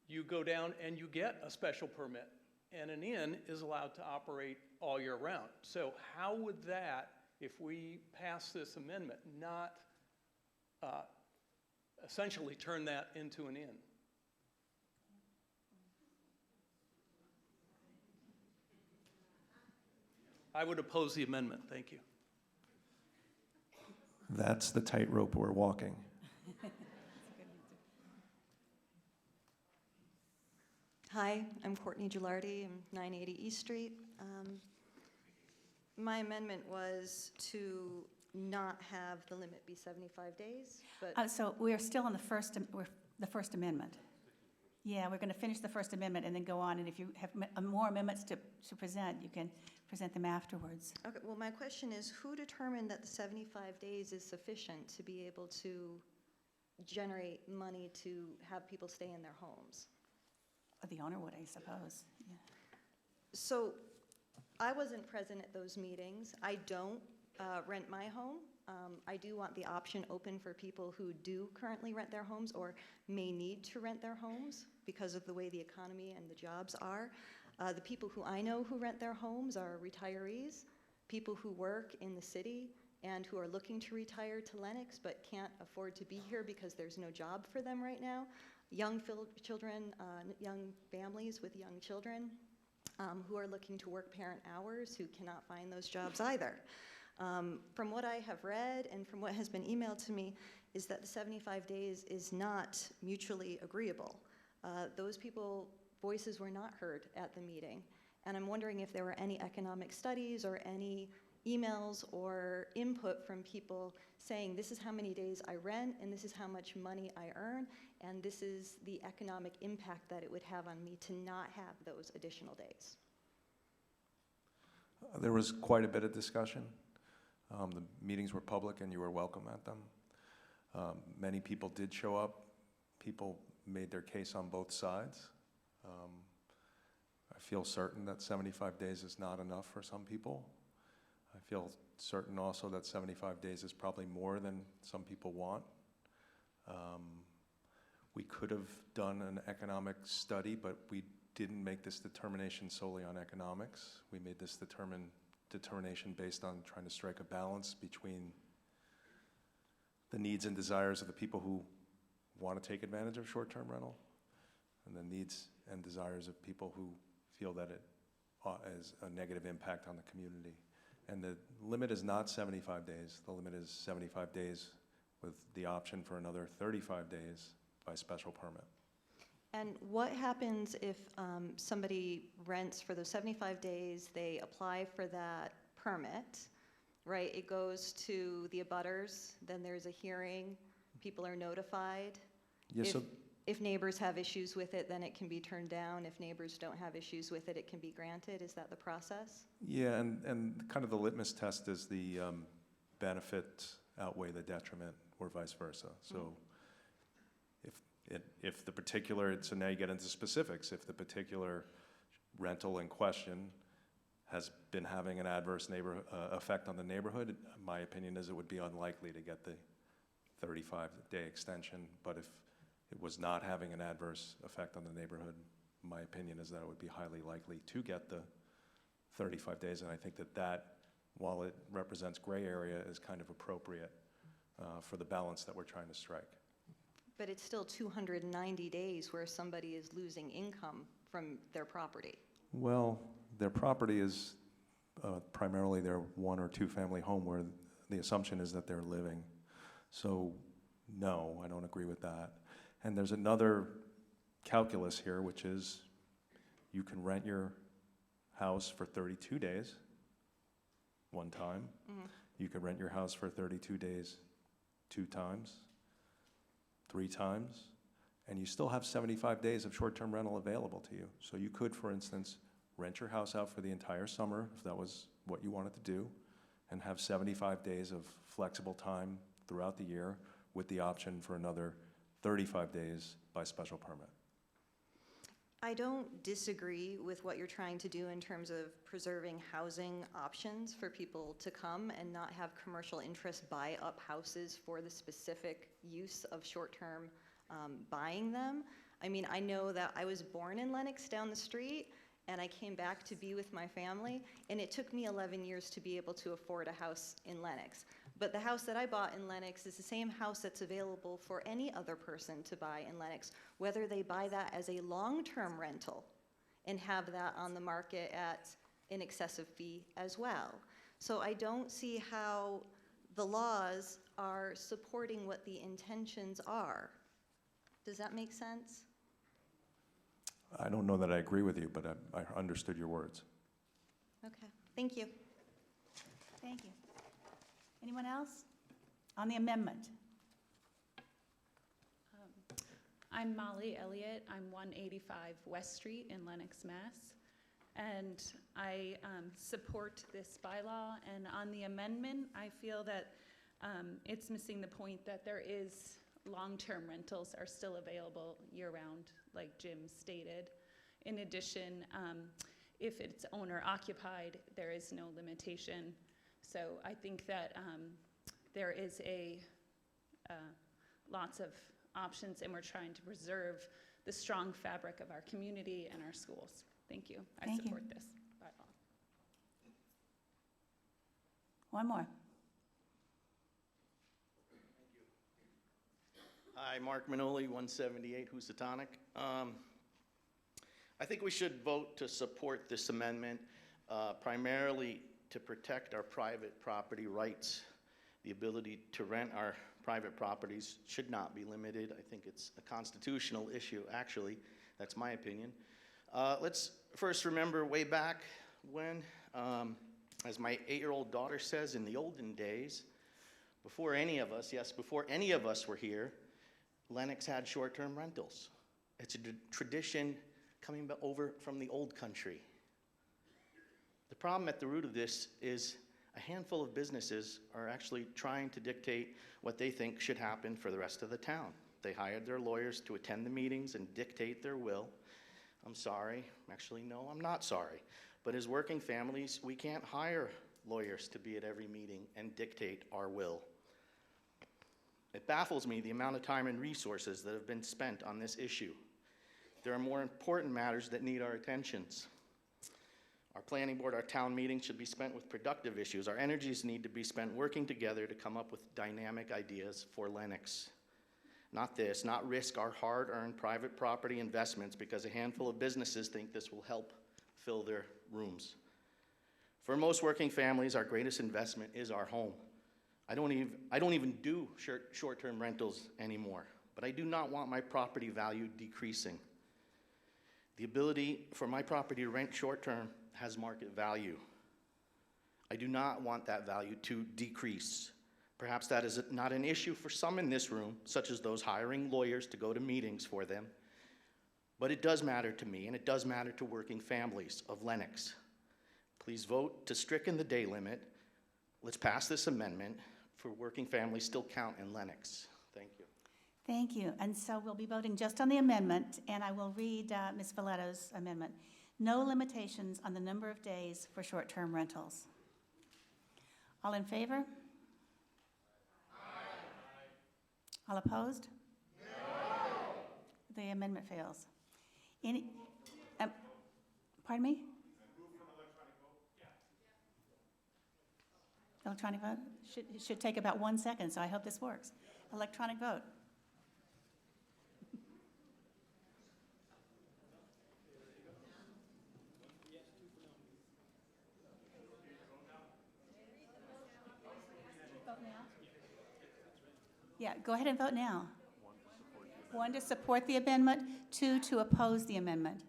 S14: you go down and you get a special permit, and an inn is allowed to operate all year round. So how would that, if we pass this amendment, not essentially turn that into an inn? I would oppose the amendment. Thank you.
S5: That's the tightrope we're walking.
S15: Hi, I'm Courtney Gilardi. I'm 980 East Street. My amendment was to not have the limit be 75 days, but
S7: So we're still on the First Amendment. Yeah, we're going to finish the First Amendment and then go on, and if you have more amendments to present, you can present them afterwards.
S15: Okay, well, my question is, who determined that the 75 days is sufficient to be able to generate money to have people stay in their homes?
S7: The owner would, I suppose. Yeah.
S15: So I wasn't present at those meetings. I don't rent my home. I do want the option open for people who do currently rent their homes or may need to rent their homes because of the way the economy and the jobs are. The people who I know who rent their homes are retirees, people who work in the city and who are looking to retire to Lenox but can't afford to be here because there's no job for them right now. Young children, young families with young children who are looking to work parent hours who cannot find those jobs either. From what I have read and from what has been emailed to me is that the 75 days is not mutually agreeable. Those people, voices were not heard at the meeting. And I'm wondering if there were any economic studies or any emails or input from people saying this is how many days I rent and this is how much money I earn and this is the economic impact that it would have on me to not have those additional days.
S5: There was quite a bit of discussion. The meetings were public and you were welcome at them. Many people did show up. People made their case on both sides. I feel certain that 75 days is not enough for some people. I feel certain also that 75 days is probably more than some people want. We could have done an economic study, but we didn't make this determination solely on economics. We made this determination based on trying to strike a balance between the needs and desires of the people who want to take advantage of short-term rental and the needs and desires of people who feel that it has a negative impact on the community. And the limit is not 75 days. The limit is 75 days with the option for another 35 days by special permit.
S15: And what happens if somebody rents for those 75 days, they apply for that permit, right? It goes to the abutters, then there's a hearing, people are notified.
S5: Yes,
S15: If neighbors have issues with it, then it can be turned down. If neighbors don't have issues with it, it can be granted. Is that the process?
S5: yeah, and kind of the litmus test is the benefits outweigh the detriment or vice versa. So if the particular, so now you get into specifics, if the particular rental in question has been having an adverse effect on the neighborhood, my opinion is it would be unlikely to get the 35-day extension. But if it was not having an adverse effect on the neighborhood, my opinion is that it would be highly likely to get the 35 days. And I think that while it represents gray area, is kind of appropriate for the balance that we're trying to strike.
S15: But it's still 290 days where somebody is losing income from their property.
S5: Well, their property is primarily their 1 or 2 family home where the assumption is that they're living. So no, I don't agree with that. And there's another calculus here, which is you can rent your house for 32 days, one time.
S15: Mm-hmm.
S5: You can rent your house for 32 days, 2 times, 3 times, and you still have 75 days of short-term rental available to you. So you could, for instance, rent your house out for the entire summer, if that was what you wanted to do, and have 75 days of flexible time throughout the year with the option for another 35 days by special permit.
S15: I don't disagree with what you're trying to do in terms of preserving housing options for people to come and not have commercial interests buy up houses for the specific use of short-term buying them. I mean, I know that I was born in Lenox down the street, and I came back to be with my family, and it took me 11 years to be able to afford a house in Lenox. But the house that I bought in Lenox is the same house that's available for any other person to buy in Lenox, whether they buy that as a long-term rental and have that on the market at an excessive fee as well. So I don't see how the laws are supporting what the intentions are. Does that make sense?
S5: I don't know that I agree with you, but I understood your words.
S15: Okay, thank you.
S7: Thank you. Anyone else on the amendment?
S16: I'm Molly Elliott. I'm 185 West Street in Lenox, Mass. And I support this bylaw. And on the amendment, I feel that it's missing the point that there is long-term rentals are still available year-round, like Jim stated. In addition, if it's owner-occupied, there is no limitation. So I think that there is lots of options, and we're trying to preserve the strong fabric of our community and our schools. Thank you. I
S7: Thank you.
S16: support this bylaw.
S7: One more.
S17: Hi, Mark Manoli, 178 Housatonic. I think we should vote to support this amendment, primarily to protect our private property rights. The ability to rent our private properties should not be limited. I think it's a constitutional issue, actually. That's my opinion. Let's first remember way back when, as my 8-year-old daughter says, in the olden days, before any of us, yes, before any of us were here, Lenox had short-term rentals. It's a tradition coming over from the old country. The problem at the root of this is a handful of businesses are actually trying to dictate what they think should happen for the rest of the town. They hired their lawyers to attend the meetings and dictate their will. I'm sorry. Actually, no, I'm not sorry. But as working families, we can't hire lawyers to be at every meeting and dictate our will. It baffles me the amount of time and resources that have been spent on this issue. There are more important matters that need our attentions. Our planning board, our town meetings should be spent with productive issues. Our energies need to be spent working together to come up with dynamic ideas for Lenox. Not this, not risk our hard-earned private property investments because a handful of businesses think this will help fill their rooms. For most working families, our greatest investment is our home. I don't even do short-term rentals anymore, but I do not want my property value decreasing. The ability for my property to rent short-term has market value. I do not want that value to decrease. Perhaps that is not an issue for some in this room, such as those hiring lawyers to go to meetings for them, but it does matter to me, and it does matter to working families of Lenox. Please vote to stricken the day limit. Let's pass this amendment for working families still count in Lenox. Thank you.
S7: Thank you. And so we'll be voting just on the amendment, and I will read Ms. Valletto's amendment. No limitations on the number of days for short-term rentals. All in favor? Aye. All opposed? No. The amendment fails. Any, pardon me? Electronic vote? It should take about 1 second, so I hope this works. Electronic vote. Yeah, go ahead and vote now. 1 to support the amendment, 2 to oppose the amendment.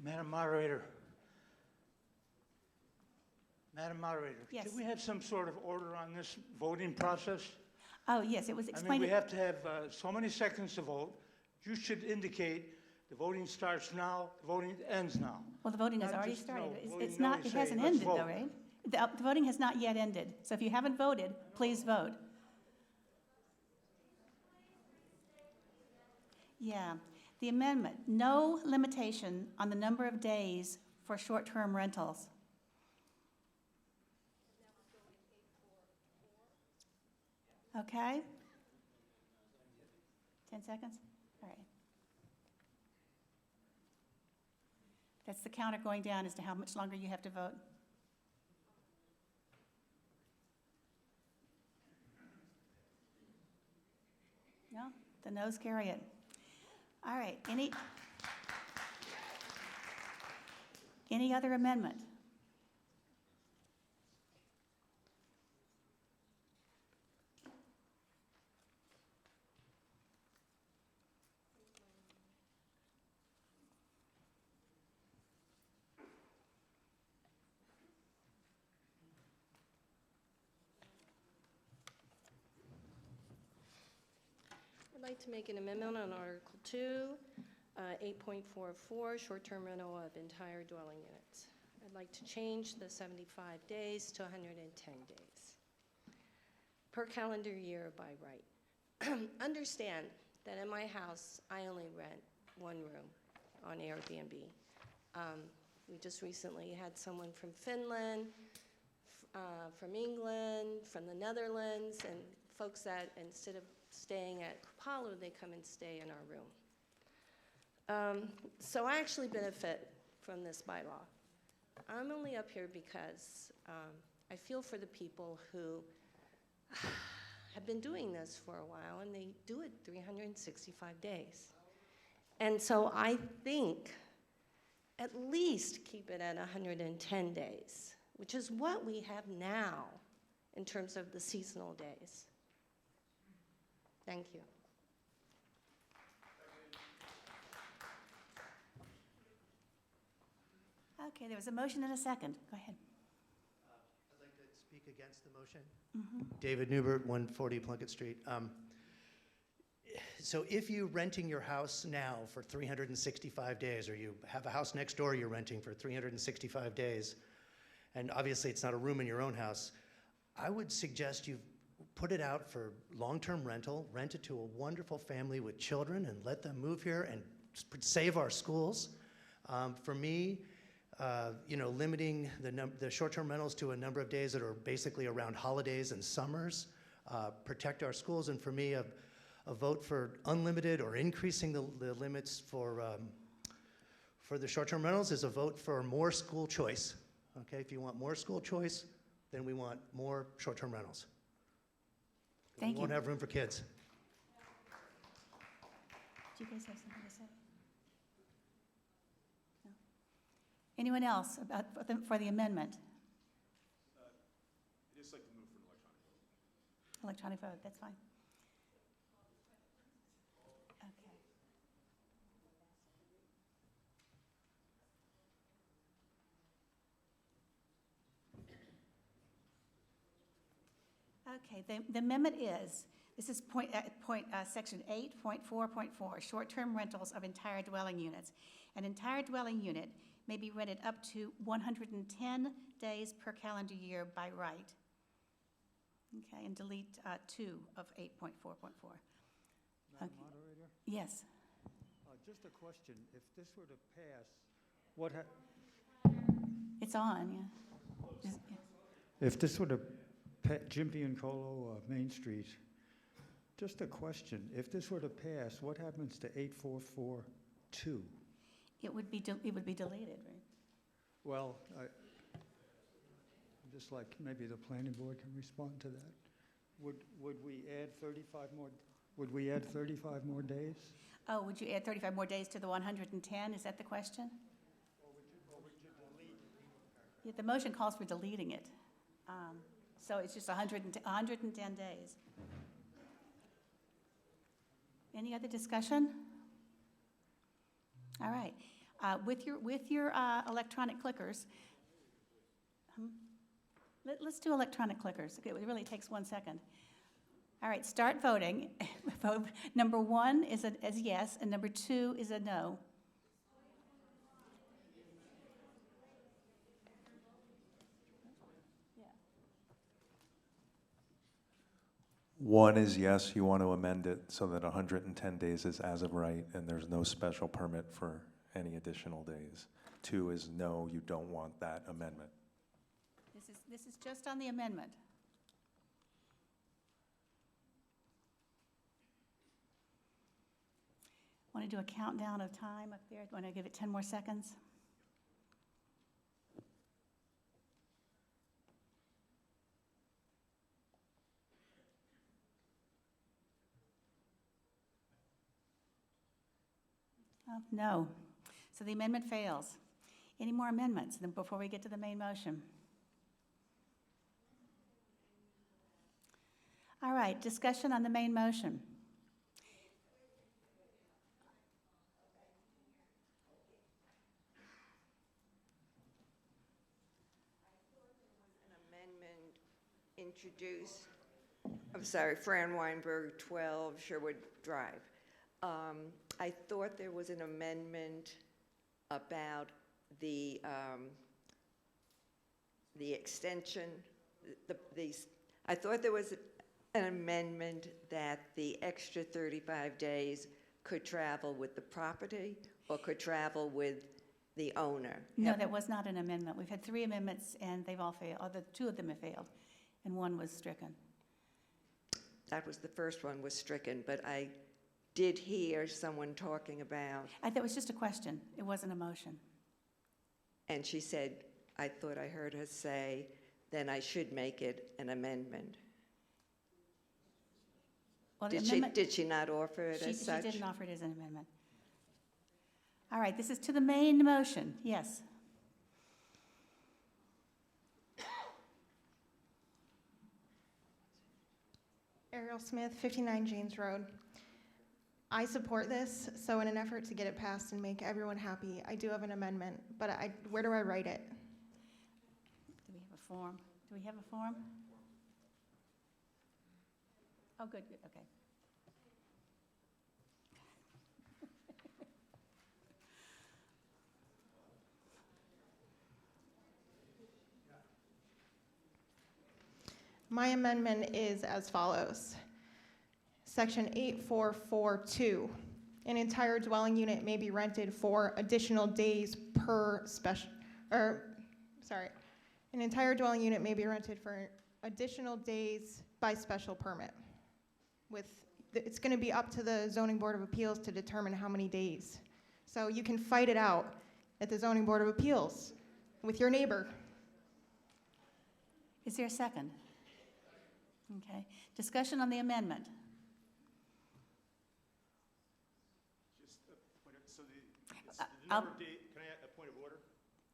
S18: Madam Moderator. Madam Moderator.
S7: Yes.
S18: Can we have some sort of order on this voting process?
S7: Oh, yes, it was
S18: I mean,
S7: explained.
S18: we have to have so many seconds to vote. You should indicate the voting starts now, the voting ends now.
S7: Well, the voting has
S18: Not
S7: already
S18: just,
S7: started.
S18: no,
S7: It's
S18: willy-nilly
S7: not, it
S18: say,
S7: hasn't
S18: "Let's
S7: ended though,
S18: vote."
S7: right? The voting has not yet ended. So if you haven't voted, please vote. Yeah, the amendment, no limitation on the number of days for short-term rentals. Okay? 10 seconds? All right. That's the counter going down as to how much longer you have to vote. No? The noes carry it. All right, any other amendment?
S10: like to make an amendment on Article 2, 8.44, short-term rental of entire dwelling units. I'd like to change the 75 days to 110 days per calendar year by right. Understand that in my house, I only rent one room on Airbnb. We just recently had someone from Finland, from England, from the Netherlands, and folks that instead of staying at Kupalo, they come and stay in our room. So I actually benefit from this bylaw. I'm only up here because I feel for the people who have been doing this for a while, and they do it 365 days. And so I think at least keep it at 110 days, which is what we have now in terms of the seasonal days. Thank you.
S7: Okay, there was a motion and a second. Go ahead.
S11: I'd like to speak against the motion. David Newbert, 140 Plunkett Street. So if you're renting your house now for 365 days, or you have a house next door you're renting for 365 days, and obviously it's not a room in your own house, I would suggest you put it out for long-term rental, rent it to a wonderful family with children, and let them move here and save our schools. For me, limiting the short-term rentals to a number of days that are basically around holidays and summers, protect our schools, and for me, a vote for unlimited or increasing the limits for the short-term rentals is a vote for more school choice. Okay, if you want more school choice, then we want more short-term rentals.
S7: Thank you.
S11: We won't have room for kids.
S7: Do you guys have something to say? No? Anyone else for the amendment?
S8: I'd just like to move for an electronic vote.
S7: Electronic vote, that's fine. Okay, the amendment is, this is section 8.4.4, short-term rentals of entire dwelling units. An entire dwelling unit may be rented up to 110 days per calendar year by right. Okay, and delete 2 of 8.4.4.
S19: Madam Moderator?
S7: Yes.
S19: Just a question. If this were to pass, what
S7: It's on, yeah.
S19: if this were to Jim Biancolo, Main Street, just a question. If this were to pass, what happens to 8442?
S7: It would be deleted, right?
S19: Well, just like maybe the planning board can respond to that. Would we add 35 more? Would we add 35 more days?
S7: Oh, would you add 35 more days to the 110? Is that the question?
S19: Or would you delete?
S7: Yeah, the motion calls for deleting it. So it's just 110 days. Any other discussion? All right. With your electronic clickers, let's do electronic clickers. Okay, it really takes 1 second. All right, start voting. Vote number 1 is a yes, and number 2 is a no.
S5: One is yes, you want to amend it so that 110 days is as of right, and there's no special permit for any additional days. 2 is no, you don't want that amendment.
S7: This is just on the amendment. Want to do a countdown of time up there? Want to give it 10 more seconds? Oh, no. So the amendment fails. Any more amendments before we get to the main motion? All right, discussion on the main motion.
S20: An amendment introduced I'm sorry, Fran Weinberg, 12 Sherwood Drive. I thought there was an amendment about the extension, I thought there was an amendment that the extra 35 days could travel with the property or could travel with the owner.
S7: No, that was not an amendment. We've had 3 amendments, and they've all failed, or 2 of them have failed, and 1 was stricken.
S20: That was the first one was stricken, but I did hear someone talking about,
S7: That was just a question. It wasn't a motion.
S20: and she said, I thought I heard her say, then I should make it an amendment.
S7: Well, the
S20: Did
S7: amendment-
S20: did she not offer it as such?
S7: She didn't offer it as an amendment. All right, this is to the main motion. Yes.
S21: Ariel Smith, 59 James Road. I support this, so in an effort to get it passed and make everyone happy, I do have an amendment, but where do I write it?
S7: Do we have a form? Do we have a form? Oh, good, okay.
S21: My amendment is as follows. Section 8442, an entire dwelling unit may be rented for additional days per special, an entire dwelling unit may be rented for additional days by special permit. It's going to be up to the Zoning Board of Appeals to determine how many days. So you can fight it out at the Zoning Board of Appeals with your neighbor.
S7: Is there a second? Okay. Discussion on the amendment.
S8: Just a point of, so the number of days, can I add a point of order?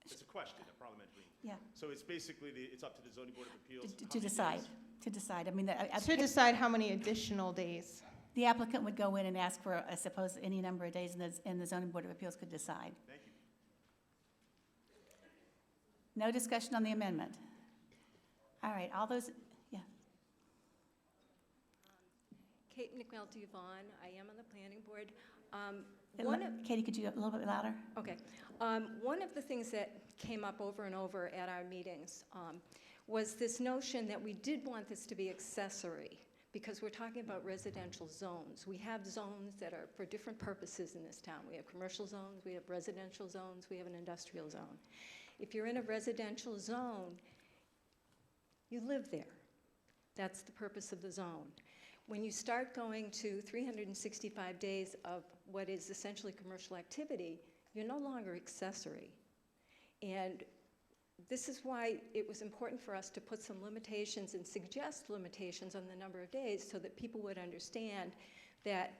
S8: It's a question, a parliamentary.
S7: Yeah.
S8: So it's basically, it's up to the zoning board of appeals.
S7: To decide. To decide. I mean,
S21: To decide how many additional days.
S7: the applicant would go in and ask for, I suppose, any number of days, and the zoning board of appeals could decide.
S8: Thank you.
S7: No discussion on the amendment. All right, all those, yeah.
S22: Kate McNulty Vaughn, I am on the planning board.
S7: Katie, could you a little bit louder?
S22: Okay. One of the things that came up over and over at our meetings was this notion that we did want this to be accessory, because we're talking about residential zones. We have zones that are for different purposes in this town. We have commercial zones, we have residential zones, we have an industrial zone. If you're in a residential zone, you live there. That's the purpose of the zone. When you start going to 365 days of what is essentially commercial activity, you're no longer accessory. And this is why it was important for us to put some limitations and suggest limitations on the number of days so that people would understand that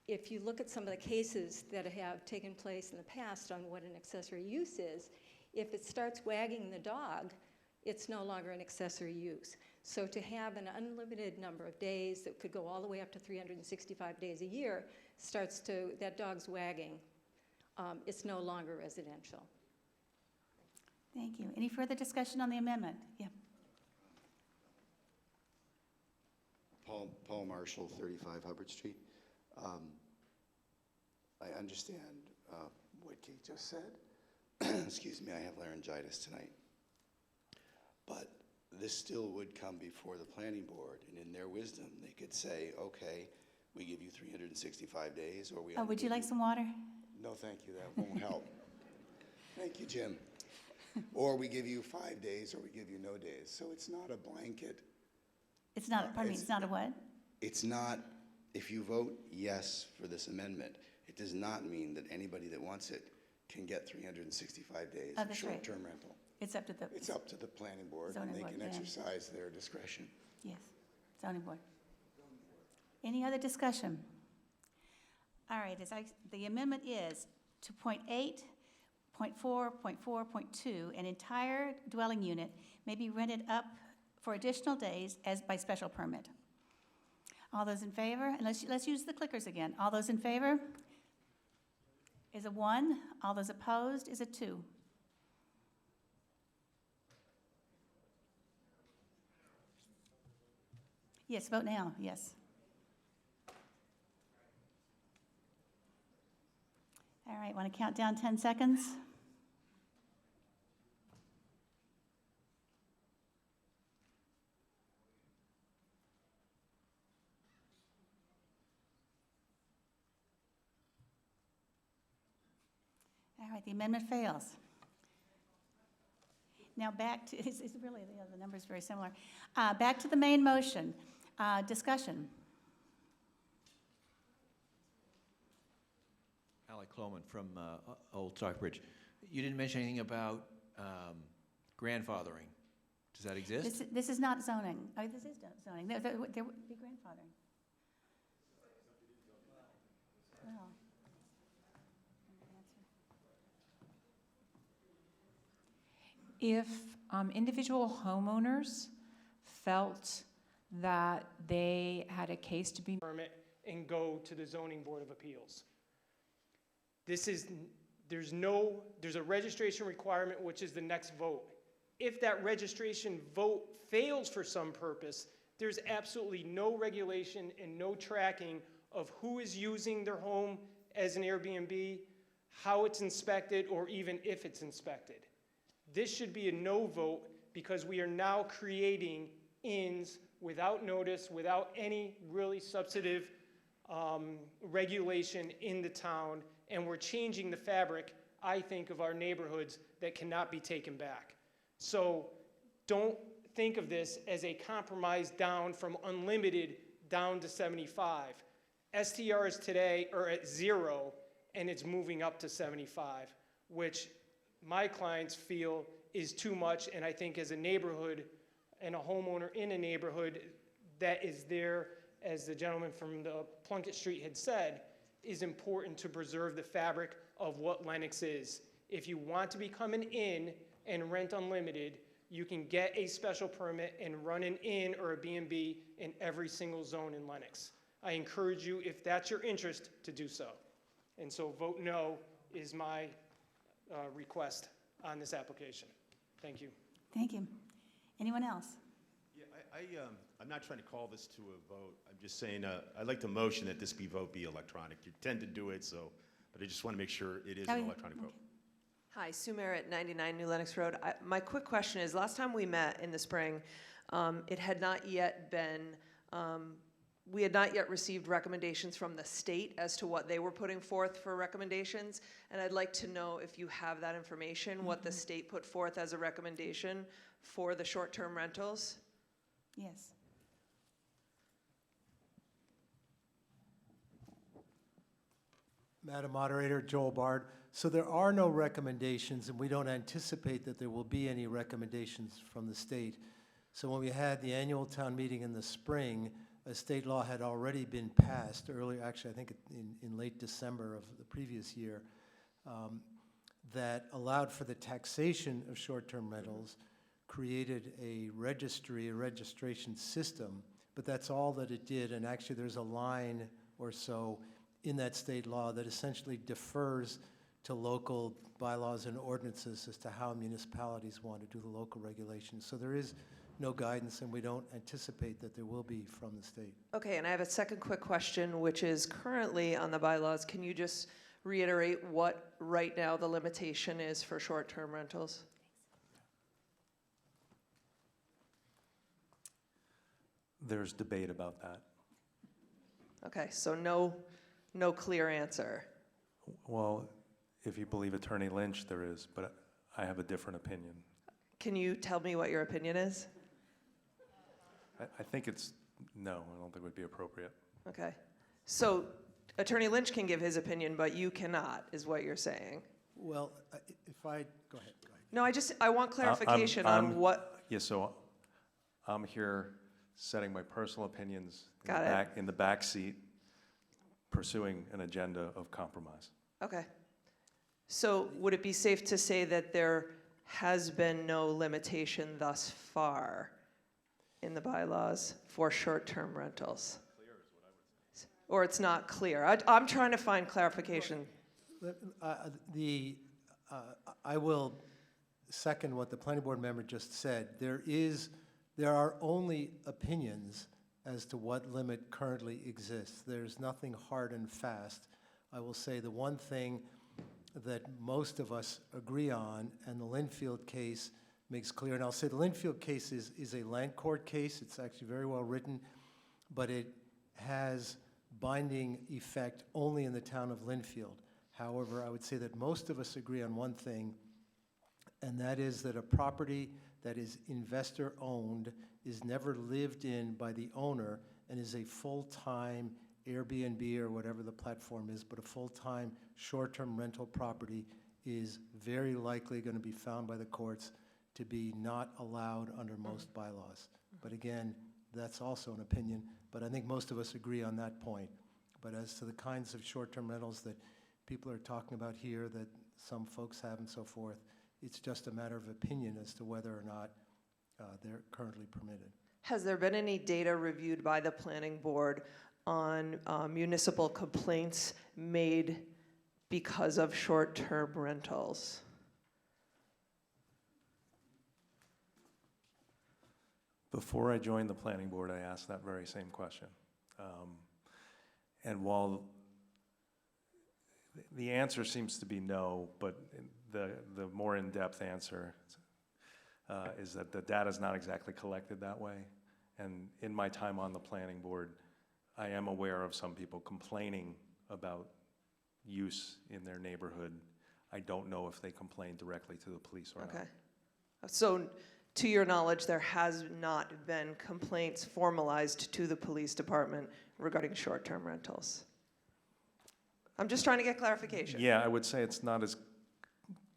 S22: if you look at some of the cases that have taken place in the past on what an accessory use is, if it starts wagging the dog, it's no longer an accessory use. So to have an unlimited number of days that could go all the way up to 365 days a year starts to, that dog's wagging, it's no longer residential.
S7: Thank you. Any further discussion on the amendment? Yeah.
S23: Paul Marshall, 35 Hubbard Street. I understand what Kate just said. Excuse me, I have laryngitis tonight. But this still would come before the planning board, and in their wisdom, they could say, okay, we give you 365 days, or we...
S7: Oh, would you like some water?
S23: No, thank you, that won't help. Thank you, Jim. Or we give you 5 days, or we give you no days. So it's not a blanket.
S7: It's not, pardon me, it's not a what?
S23: It's not, if you vote yes for this amendment, it does not mean that anybody that wants it can get 365 days
S7: Oh,
S23: of
S7: that's right.
S23: short-term rental.
S7: It's up to the...
S23: It's up to the planning board, and
S7: Zoning
S23: they
S7: board,
S23: can
S7: yeah.
S23: exercise their discretion.
S7: Yes, zoning board. Any other discussion? All right, the amendment is to point 8, point 4, point 4, point 2, an entire dwelling unit may be rented up for additional days as by special permit. All those in favor? And let's use the clickers again. All those in favor is a 1. All those opposed is a 2. Yes, vote now, yes. All right, want to count down 10 seconds? All right, the amendment fails. Now back to, it's really, the number's very similar. Back to the main motion. Discussion.
S1: Alec Cloman from Old Stockbridge. You didn't mention anything about grandfathering. Does that exist?
S7: This is not zoning. Oh, this is zoning. There would be grandfathering. Well.
S4: If individual homeowners felt that they had a case to be
S2: permit and go to the zoning board of appeals. There's a registration requirement, which is the next vote. If that registration vote fails for some purpose, there's absolutely no regulation and no tracking of who is using their home as an Airbnb, how it's inspected, or even if it's inspected. This should be a no vote because we are now creating inns without notice, without any really substantive regulation in the town, and we're changing the fabric, I think, of our neighborhoods that cannot be taken back. So don't think of this as a compromise down from unlimited down to 75. STRs today are at 0, and it's moving up to 75, which my clients feel is too much, and I think as a neighborhood and a homeowner in a neighborhood that is there, as the gentleman from the Plunkett Street had said, is important to preserve the fabric of what Lenox is. If you want to become an inn and rent unlimited, you can get a special permit and run an inn or a B&B in every single zone in Lenox. I encourage you, if that's your interest, to do so. And so vote no is my request on this application. Thank you.
S7: Thank you. Anyone else?
S8: Yeah, I'm not trying to call this to a vote. I'm just saying I'd like to motion that this vote be electronic. You tend to do it, but I just want to make sure it is an electronic vote.
S3: Hi, Sue Merritt, 99 New Lenox Road. My quick question is, last time we met in the spring, it had not yet been, we had not yet received recommendations from the state as to what they were putting forth for recommendations, and I'd like to know if you have that information, what the state put forth as a recommendation for the short-term rentals.
S7: Yes.
S12: Madam Moderator, Joel Bard. So there are no recommendations, and we don't anticipate that there will be any recommendations from the state. So when we had the annual town meeting in the spring, a state law had already been passed earlier, actually I think in late December of the previous year, that allowed for the taxation of short-term rentals, created a registry, a registration system, but that's all that it did. And actually there's a line or so in that state law that essentially defers to local bylaws and ordinances as to how municipalities want to do the local regulations. So there is no guidance, and we don't anticipate that there will be from the state.
S3: Okay, and I have a second quick question, which is currently on the bylaws. Can you just reiterate what right now the limitation is for short-term rentals?
S5: There's debate about that.
S3: Okay, so no clear answer.
S5: Well, if you believe Attorney Lynch, there is, but I have a different opinion.
S3: Can you tell me what your opinion is?
S5: I think it's, no, I don't think it would be appropriate.
S3: Okay. So Attorney Lynch can give his opinion, but you cannot, is what you're saying.
S12: Well, go ahead.
S3: No, I want clarification on what.
S5: Yeah, so I'm here setting my personal opinions
S3: Got
S5: in the back seat, pursuing an agenda of compromise.
S3: Okay. So would it be safe to say that there has been no limitation thus far in the bylaws for short-term rentals? Or it's not clear? I'm trying to find clarification.
S12: I will second what the planning board member just said. There are only opinions as to what limit currently exists. There's nothing hard and fast. I will say the one thing that most of us agree on, and the Linfield case makes clear, and I'll say the Linfield case is a land court case. It's actually very well written, but it has binding effect only in the town of Linfield. However, I would say that most of us agree on one thing, and that is that a property that is investor-owned is never lived in by the owner and is a full-time Airbnb or whatever the platform is, but a full-time short-term rental property is very likely going to be found by the courts to be not allowed under most bylaws. But again, that's also an opinion, but I think most of us agree on that point. But as to the kinds of short-term rentals that people are talking about here, that some folks have and so forth, it's just a matter of opinion as to whether or not they're currently permitted.
S3: Has there been any data reviewed by the planning board on municipal complaints made because of short-term rentals?
S5: Before I joined the planning board, I asked that very same question. And while the answer seems to be no, but the more in-depth answer is that the data is not exactly collected that way. And in my time on the planning board, I am aware of some people complaining about use in their neighborhood. I don't know if they complain directly to the police or not.
S3: Okay. So, to your knowledge, there has not been complaints formalized to the police department regarding short-term rentals? I'm just trying to get clarification.
S5: Yeah, I would say it's not as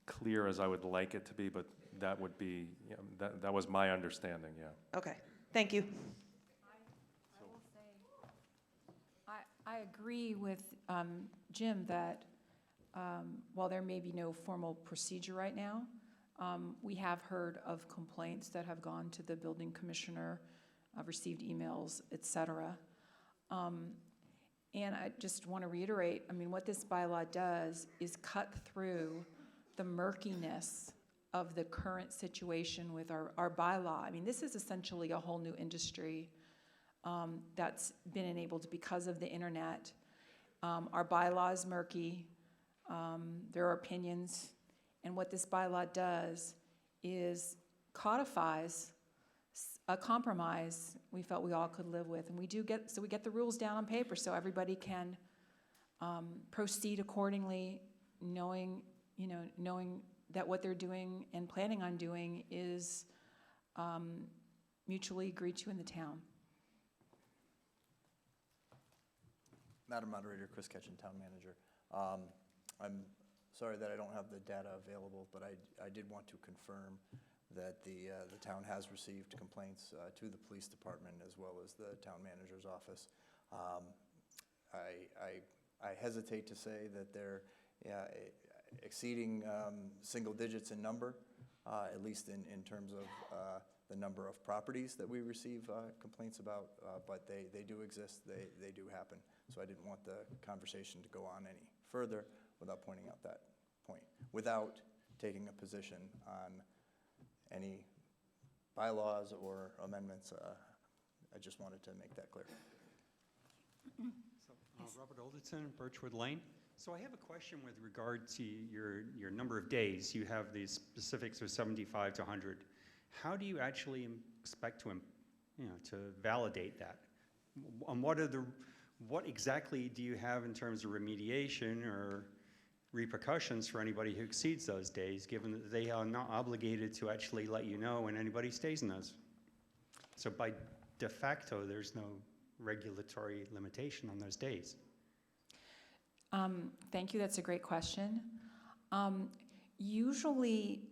S5: clear as I would like it to be, but that would be, you know, that was my understanding, yeah.
S3: Okay, thank you.
S4: I will say, I agree with Jim that while there may be no formal procedure right now, we have heard of complaints that have gone to the building commissioner, received emails, et cetera. And I just want to reiterate, I mean, what this bylaw does is cut through the murkiness of the current situation with our bylaw. I mean, this is essentially a whole new industry that's been enabled because of the internet. Our bylaw is murky. There are opinions. And what this bylaw does is codifies a compromise we felt we all could live with. And we get the rules down on paper so everybody can proceed accordingly, knowing that what they're doing and planning on doing is mutually agreed to in the town.
S6: Madam Moderator, Chris Ketchen, Town Manager. I'm sorry that I don't have the data available, but I did want to confirm that the town has received complaints to the police department as well as the town manager's office. I hesitate to say that they're exceeding single digits in number, at least in terms of the number of properties that we receive complaints about, but they do exist, they do happen. So I didn't want the conversation to go on any further without pointing out that point, without taking a position on any bylaws or amendments. I just wanted to make that clear.
S9: So, Robert Alderton, Birchwood Lane. So I have a question with regard to your number of days. You have these specifics of 75 to 100. How do you actually expect to, to validate that? And what exactly do you have in terms of remediation or repercussions for anybody who exceeds those days, given that they are not obligated to actually let you know when anybody stays in those? So by de facto, there's no regulatory limitation on those days.
S4: Thank you, that's a great question. Usually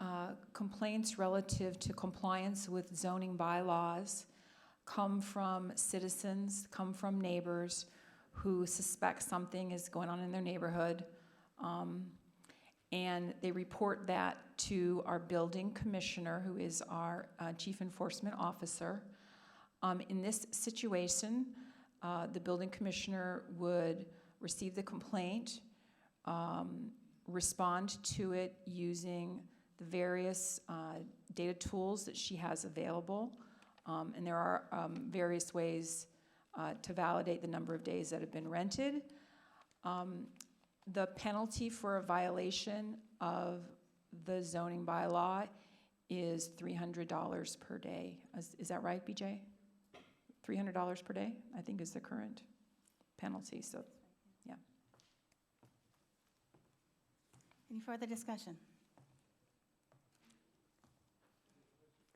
S4: complaints relative to compliance with zoning bylaws come from citizens, come from neighbors who suspect something is going on in their neighborhood. And they report that to our building commissioner, who is our chief enforcement officer. In this situation, the building commissioner would receive the complaint, respond to it using the various data tools that she has available. And there are various ways to validate the number of days that have been rented. The penalty for a violation of the zoning bylaw is $300 per day. Is that right, BJ? $300 per day, I think, is the current penalty, so, yeah.
S7: Any further discussion?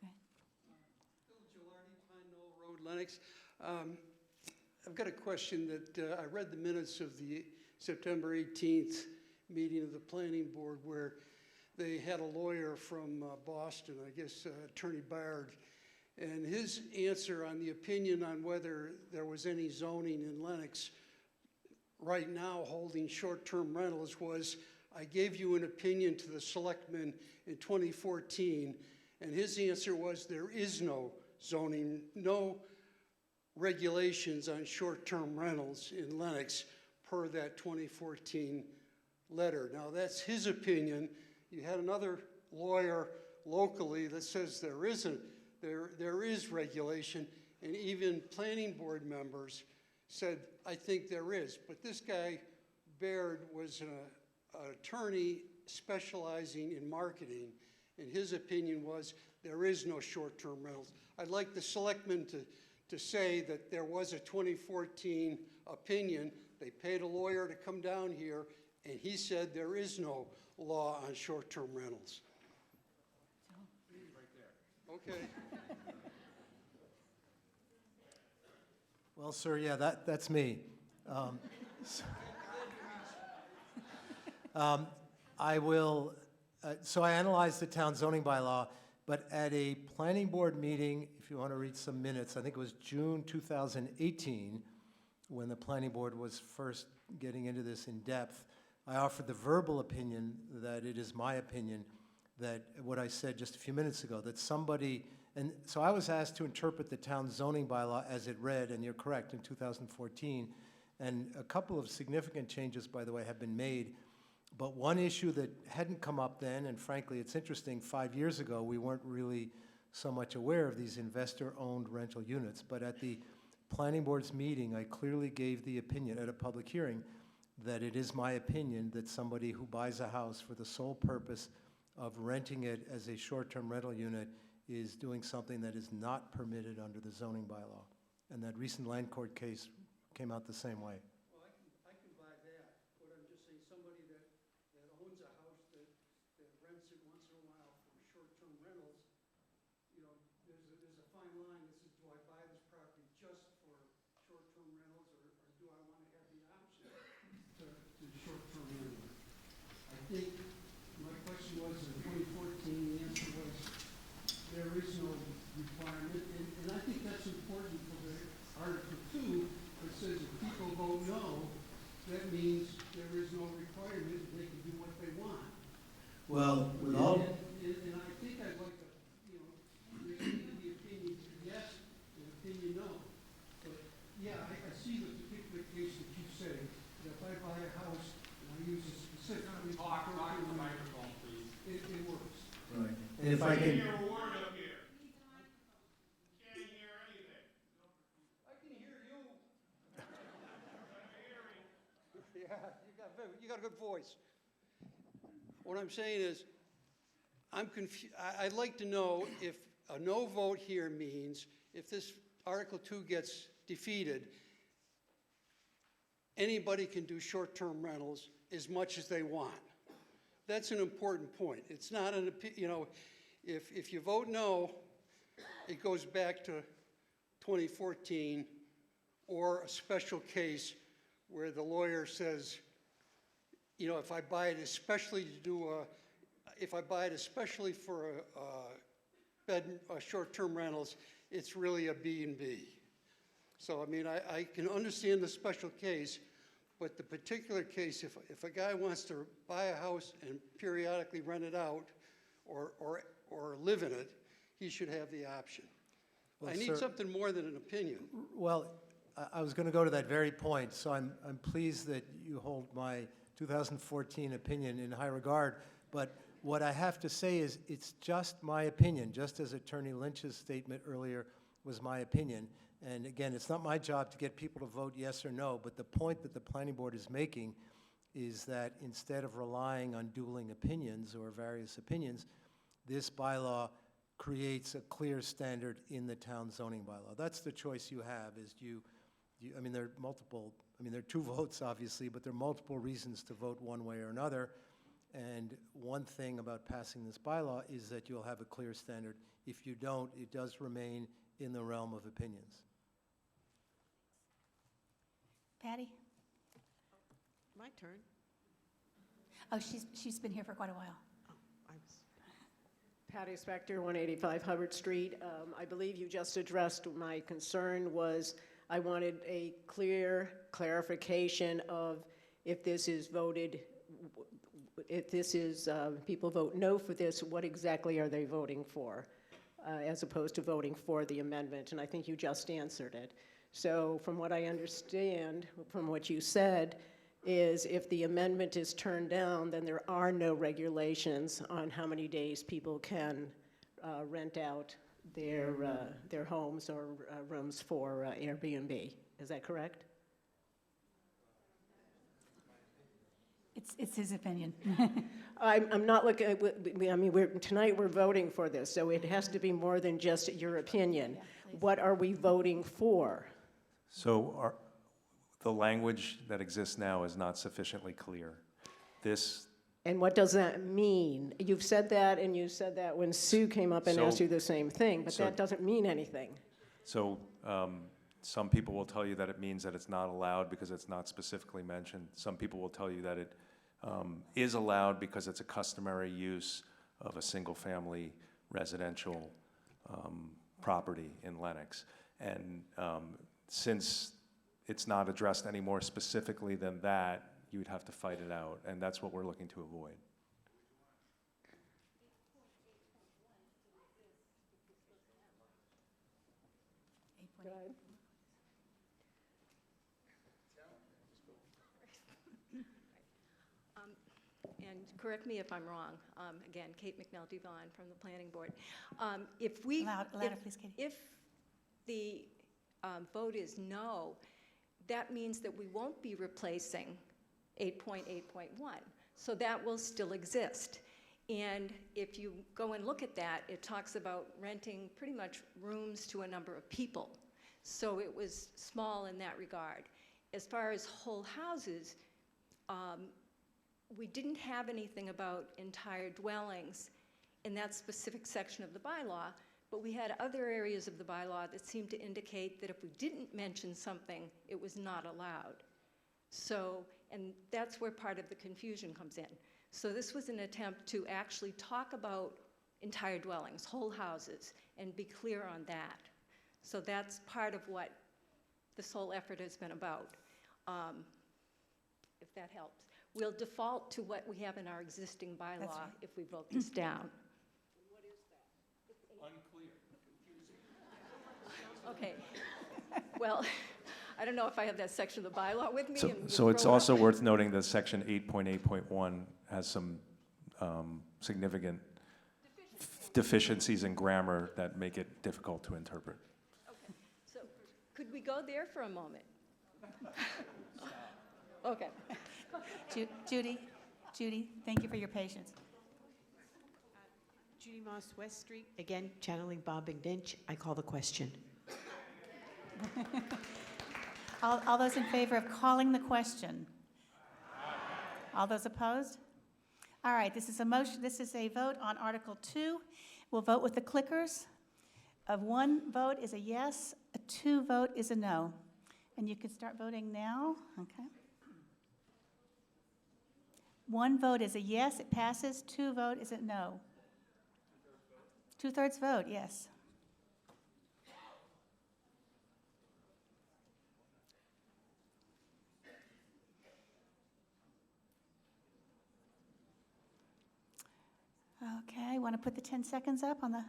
S7: Go ahead.
S13: Bill Gilardi, Pine Knoll Road, Lenox. I've got a question that I read the minutes of the September 18th meeting of the planning board where they had a lawyer from Boston, I guess Attorney Bard, and his answer on the opinion on whether there was any zoning in Lenox right now holding short-term rentals was, I gave you an opinion to the selectmen in 2014, and his answer was there is no zoning, no regulations on short-term rentals in Lenox per that 2014 letter. Now that's his opinion. You had another lawyer locally that says there is regulation, and even planning board members said, I think there is. But this guy, Baird, was an attorney specializing in marketing, and his opinion was there is no short-term rentals. I'd like the selectmen to say that there was a 2014 opinion. They paid a lawyer to come down here, and he said there is no law on short-term rentals. Right there. Okay.
S12: Well, sir, yeah, that's me. I will, so I analyzed the town zoning bylaw, but at a planning board meeting, if you want to read some minutes, I think it was June 2018, when the planning board was first getting into this in depth, I offered the verbal opinion that it is my opinion that what I said just a few minutes ago, that somebody, and so I was asked to interpret the town zoning bylaw as it read, and you're correct, in 2014, and a couple of significant changes, by the way, have been made. But one issue that hadn't come up then, and frankly, it's interesting, 5 years ago, we weren't really so much aware of these investor-owned rental units. But at the planning board's meeting, I clearly gave the opinion at a public hearing that it is my opinion that somebody who buys a house for the sole purpose of renting it as a short-term rental unit is doing something that is not permitted under the zoning bylaw. And that recent land court case came out the same way.
S13: Well, I can buy that, but I'm just saying somebody that owns a house that rents it once in a while for short-term rentals, you know, there's a fine line that says, do I buy this property just for short-term rentals, or do I want to have the option to short-term rental? I think my question was in 2014, the answer was there is no requirement, and I think that's important for the Article 2 that says if people vote no, that means there is no requirement, they can do what they want.
S12: Well, with all...
S13: And I think I'd like to, you know, receive the opinion yes and opinion no. But yeah, I see the particular case that you say, that if I buy a house and I use a specific... Talk to the microphone, please. It works.
S12: Right. And if I can...
S13: Hear a word up here. Can't hear anything. I can hear you. Yeah, you got a good voice. What I'm saying is, I'm confused. I'd like to know if a no vote here means if this Article 2 gets defeated, anybody can do short-term rentals as much as they want. That's an important point. It's not an, you know, if you vote no, it goes back to 2014 or a special case where the lawyer says, you know, if I buy it especially to do if I buy it especially for short-term rentals, it's really a B&B. So, I mean, I can understand the special case, but the particular case, if a guy wants to buy a house and periodically rent it out or live in it, he should have the option.
S12: Well,
S13: I need
S12: sir,
S13: something more than an opinion.
S12: Well, I was going to go to that very point, so I'm pleased that you hold my 2014 opinion in high regard, but what I have to say is it's just my opinion, just as Attorney Lynch's statement earlier was my opinion, And again, it's not my job to get people to vote yes or no, but the point that the planning board is making is that instead of relying on dueling opinions or various opinions, this bylaw creates a clear standard in the town zoning bylaw. That's the choice you have, is I mean, there are multiple, I mean, there are two votes, obviously, but there are multiple reasons to vote one way or another. And one thing about passing this bylaw is that you'll have a clear standard. If you don't, it does remain in the realm of opinions.
S7: Patty?
S14: My turn.
S7: Oh, she's been here for quite a while.
S14: Patty Spector, 185 Hubbard Street. I believe you just addressed my concern was I wanted a clear clarification of if this is voted, if this is, people vote no for this, what exactly are they voting for, as opposed to voting for the amendment? And I think you just answered it. So from what I understand, from what you said, is if the amendment is turned down, then there are no regulations on how many days people can rent out their homes or rooms for Airbnb. Is that correct?
S7: It's his opinion.
S14: I'm not looking, I mean, tonight we're voting for this, so it has to be more than just your opinion. What are we voting for?
S5: So the language that exists now is not sufficiently clear.
S14: And what does that mean? You've said that, and you said that when Sue came up and asked you the same thing, but that doesn't mean anything.
S5: So some people will tell you that it means that it's not allowed because it's not specifically mentioned. Some people will tell you that it is allowed because it's a customary use of a single-family residential property in Lenox. And since it's not addressed any more specifically than that, you would have to fight it out, and that's what we're looking to avoid.
S22: And correct me if I'm wrong. Again, Kate McNell-Devon from the Planning Board. If we,
S7: Louder, please, Katie.
S22: if the vote is no, that means that we won't be replacing 8.8.1. So that will still exist. And if you go and look at that, it talks about renting pretty much rooms to a number of people. So it was small in that regard. As far as whole houses, we didn't have anything about entire dwellings in that specific section of the bylaw, but we had other areas of the bylaw that seemed to indicate that if we didn't mention something, it was not allowed. So, and that's where part of the confusion comes in. So this was an attempt to actually talk about entire dwellings, whole houses, and be clear on that. So that's part of what this whole effort has been about, if that helps. We'll default to what we have in our existing bylaw
S7: right.
S22: if we vote this down.
S9: What is that? Unclear.
S22: Okay. Well, I don't know if I have that section of the bylaw with me.
S5: So it's also worth noting that section 8.8.1 has some significant deficiencies in grammar that make it difficult to interpret.
S22: Okay. So could we go there for a moment? Okay.
S7: Judy, thank you for your patience.
S14: Judy Moss, West Street. Again, channeling Bob McNinch. I call the question.
S7: All those in favor of calling the question? All those opposed? All right, this is a motion. This is a vote on Article 2. We'll vote with the clickers. A 1 vote is a yes, a 2 vote is a no. And you can start voting now. Okay. 1 vote is a yes, it passes. 2 vote is a no. 2/3 vote, yes. Okay, want to put the 10 seconds up on the...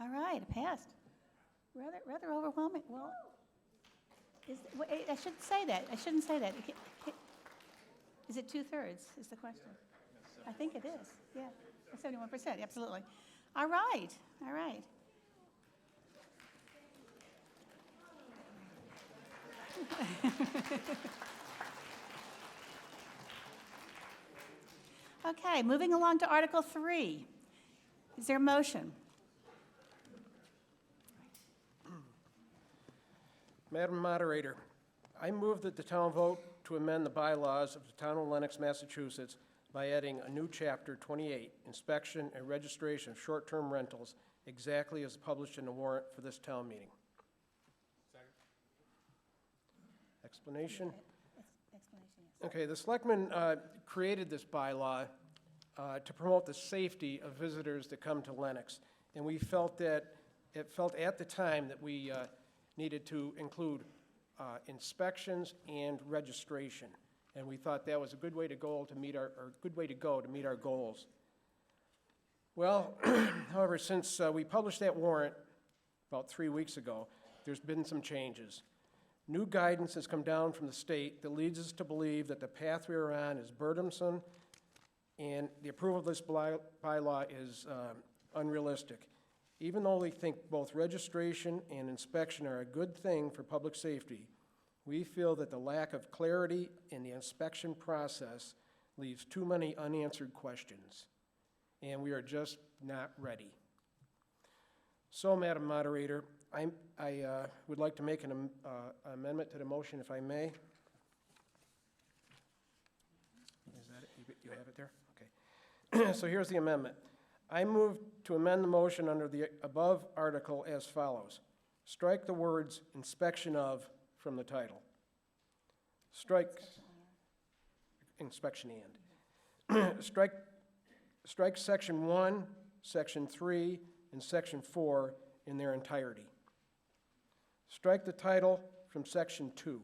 S7: All right, it passed. Rather overwhelming. Well, Wait, I shouldn't say that. I shouldn't say that. Is it 2/3 is the question? I think it is, yeah. 71%, absolutely. All right, all right. Okay, moving along to Article 3. Is there a motion?
S15: Madam Moderator, I move that the town vote to amend the bylaws of the town of Lenox, Massachusetts by adding a new chapter 28, inspection and registration of short-term rentals, exactly as published in the warrant for this town meeting. Explanation?
S7: Explanation, yes.
S15: Okay, the selectmen created this bylaw to promote the safety of visitors that come to Lenox. And we felt at the time that we needed to include inspections and registration. And we thought that was a good way to go to meet our goals. Well, however, since we published that warrant about 3 weeks ago, there's been some changes. New guidance has come down from the state that leads us to believe that the path we are on is burdensome, and the approval of this bylaw is unrealistic. Even though we think both registration and inspection are a good thing for public safety, we feel that the lack of clarity in the inspection process leaves too many unanswered questions, and we are just not ready. So, Madam Moderator, I would like to make an amendment to the motion, if I may. Is that it? You have it there? Okay. So here's the amendment. I move to amend the motion under the above article as follows. Strike the words inspection of from the title. Strike inspection and. Strike section 1, section 3, and section 4 in their entirety. Strike the title from section 2.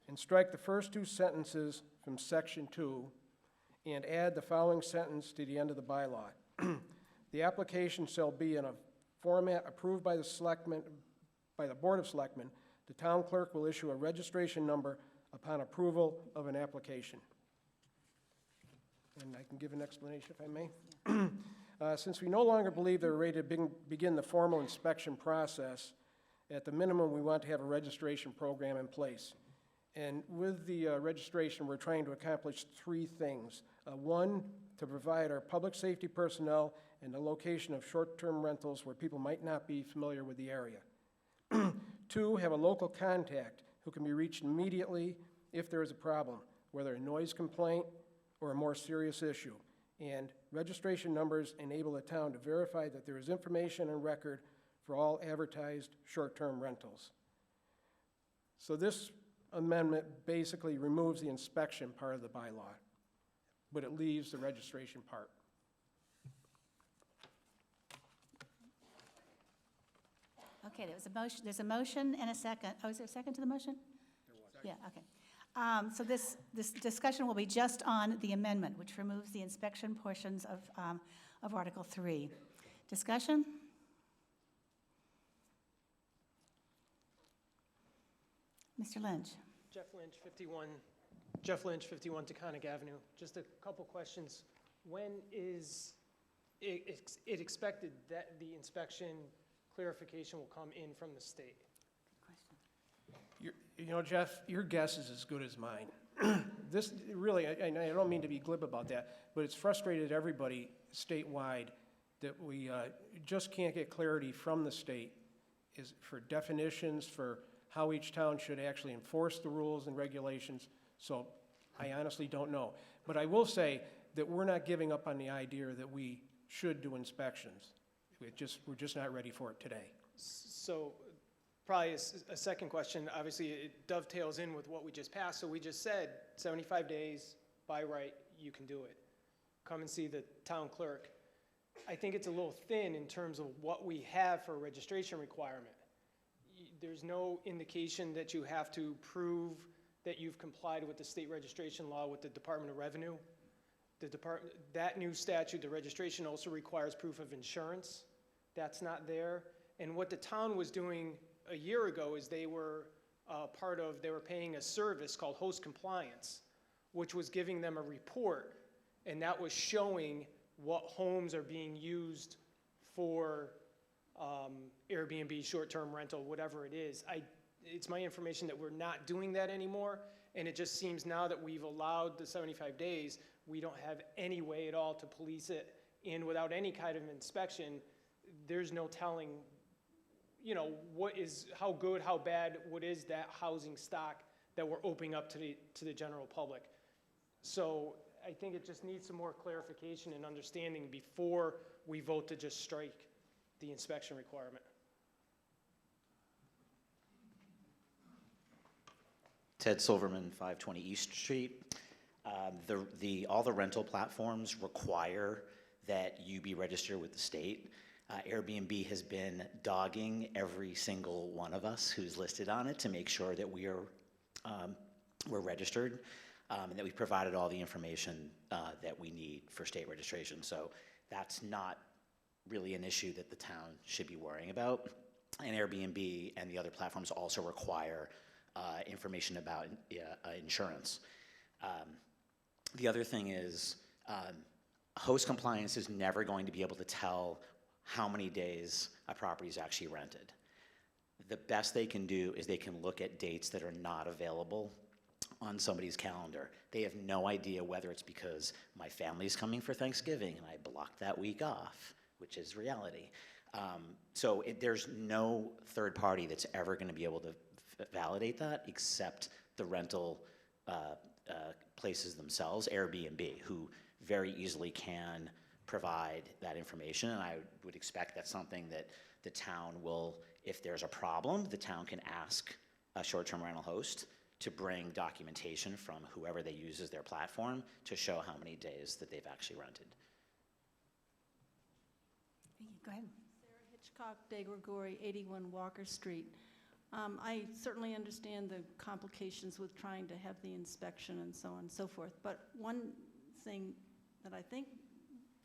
S15: And strike the first 2 sentences from section 2 and add the following sentence to the end of the bylaw. The application shall be in a format approved by the Board of Selectmen. The town clerk will issue a registration number upon approval of an application. And I can give an explanation if I may. Since we no longer believe that we're ready to begin the formal inspection process, at the minimum, we want to have a registration program in place. And with the registration, we're trying to accomplish 3 things. 1, to provide our public safety personnel and the location of short-term rentals where people might not be familiar with the area. 2, have a local contact who can be reached immediately if there is a problem, whether a noise complaint or a more serious issue. And registration numbers enable the town to verify that there is information and record for all advertised short-term rentals. So this amendment basically removes the inspection part of the bylaw, but it leaves the registration part.
S7: Okay, there's a motion and a second. Oh, is there a second to the motion? Yeah, okay. So this discussion will be just on the amendment, which removes the inspection portions of Article 3. Discussion? Mr. Lynch.
S2: Jeff Lynch, 51 Taconic Avenue. Just a couple questions. When is it expected that the inspection clarification will come in from the state?
S15: You know, Jeff, your guess is as good as mine. This really, I don't mean to be glib about that, but it's frustrated everybody statewide that we just can't get clarity from the state for definitions, for how each town should actually enforce the rules and regulations. So I honestly don't know. But I will say that we're not giving up on the idea that we should do inspections. We're just not ready for it today.
S2: So probably a second question, obviously it dovetails in with what we just passed. So we just said 75 days, by right, you can do it. Come and see the town clerk. I think it's a little thin in terms of what we have for a registration requirement. There's no indication that you have to prove that you've complied with the state registration law with the Department of Revenue. That new statute, the registration, also requires proof of insurance. That's not there. And what the town was doing a year ago is they were they were paying a service called host compliance, which was giving them a report, and that was showing what homes are being used for Airbnb, short-term rental, whatever it is. It's my information that we're not doing that anymore, and it just seems now that we've allowed the 75 days, we don't have any way at all to police it, and without any kind of inspection, there's no telling, you know, how good, how bad, what is that housing stock that we're opening up to the general public. So I think it just needs some more clarification and understanding before we vote to just strike the inspection requirement.
S16: Ted Silverman, 520 East Street. All the rental platforms require that you be registered with the state. Airbnb has been dogging every single one of us who's listed on it to make sure that we're registered and that we've provided all the information that we need for state registration. So that's not really an issue that the town should be worrying about. And Airbnb and the other platforms also require information about insurance. The other thing is host compliance is never going to be able to tell how many days a property is actually rented. The best they can do is they can look at dates that are not available on somebody's calendar. They have no idea whether it's because my family's coming for Thanksgiving and I blocked that week off, which is reality. So there's no third party that's ever going to be able to validate that except the rental places themselves, Airbnb, who very easily can provide that information. And I would expect that's something that the town will, if there's a problem, the town can ask a short-term rental host to bring documentation from whoever they use as their platform to show how many days that they've actually rented.
S7: Go ahead.
S17: Sarah Hitchcock, De Gregory, 81 Walker Street. I certainly understand the complications with trying to have the inspection and so on and so forth, but one thing that I think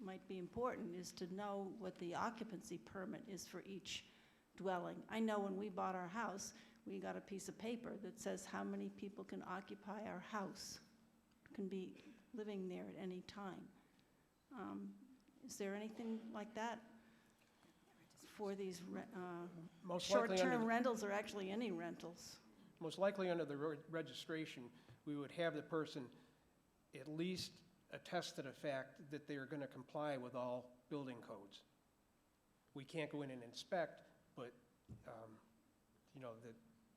S17: might be important is to know what the occupancy permit is for each dwelling. I know when we bought our house, we got a piece of paper that says how many people can occupy our house, can be living there at any time. Is there anything like that for these short-term rentals or actually any rentals?
S15: Most likely under the registration, we would have the person at least attest to the fact that they are going to comply with all building codes. We can't go in and inspect, but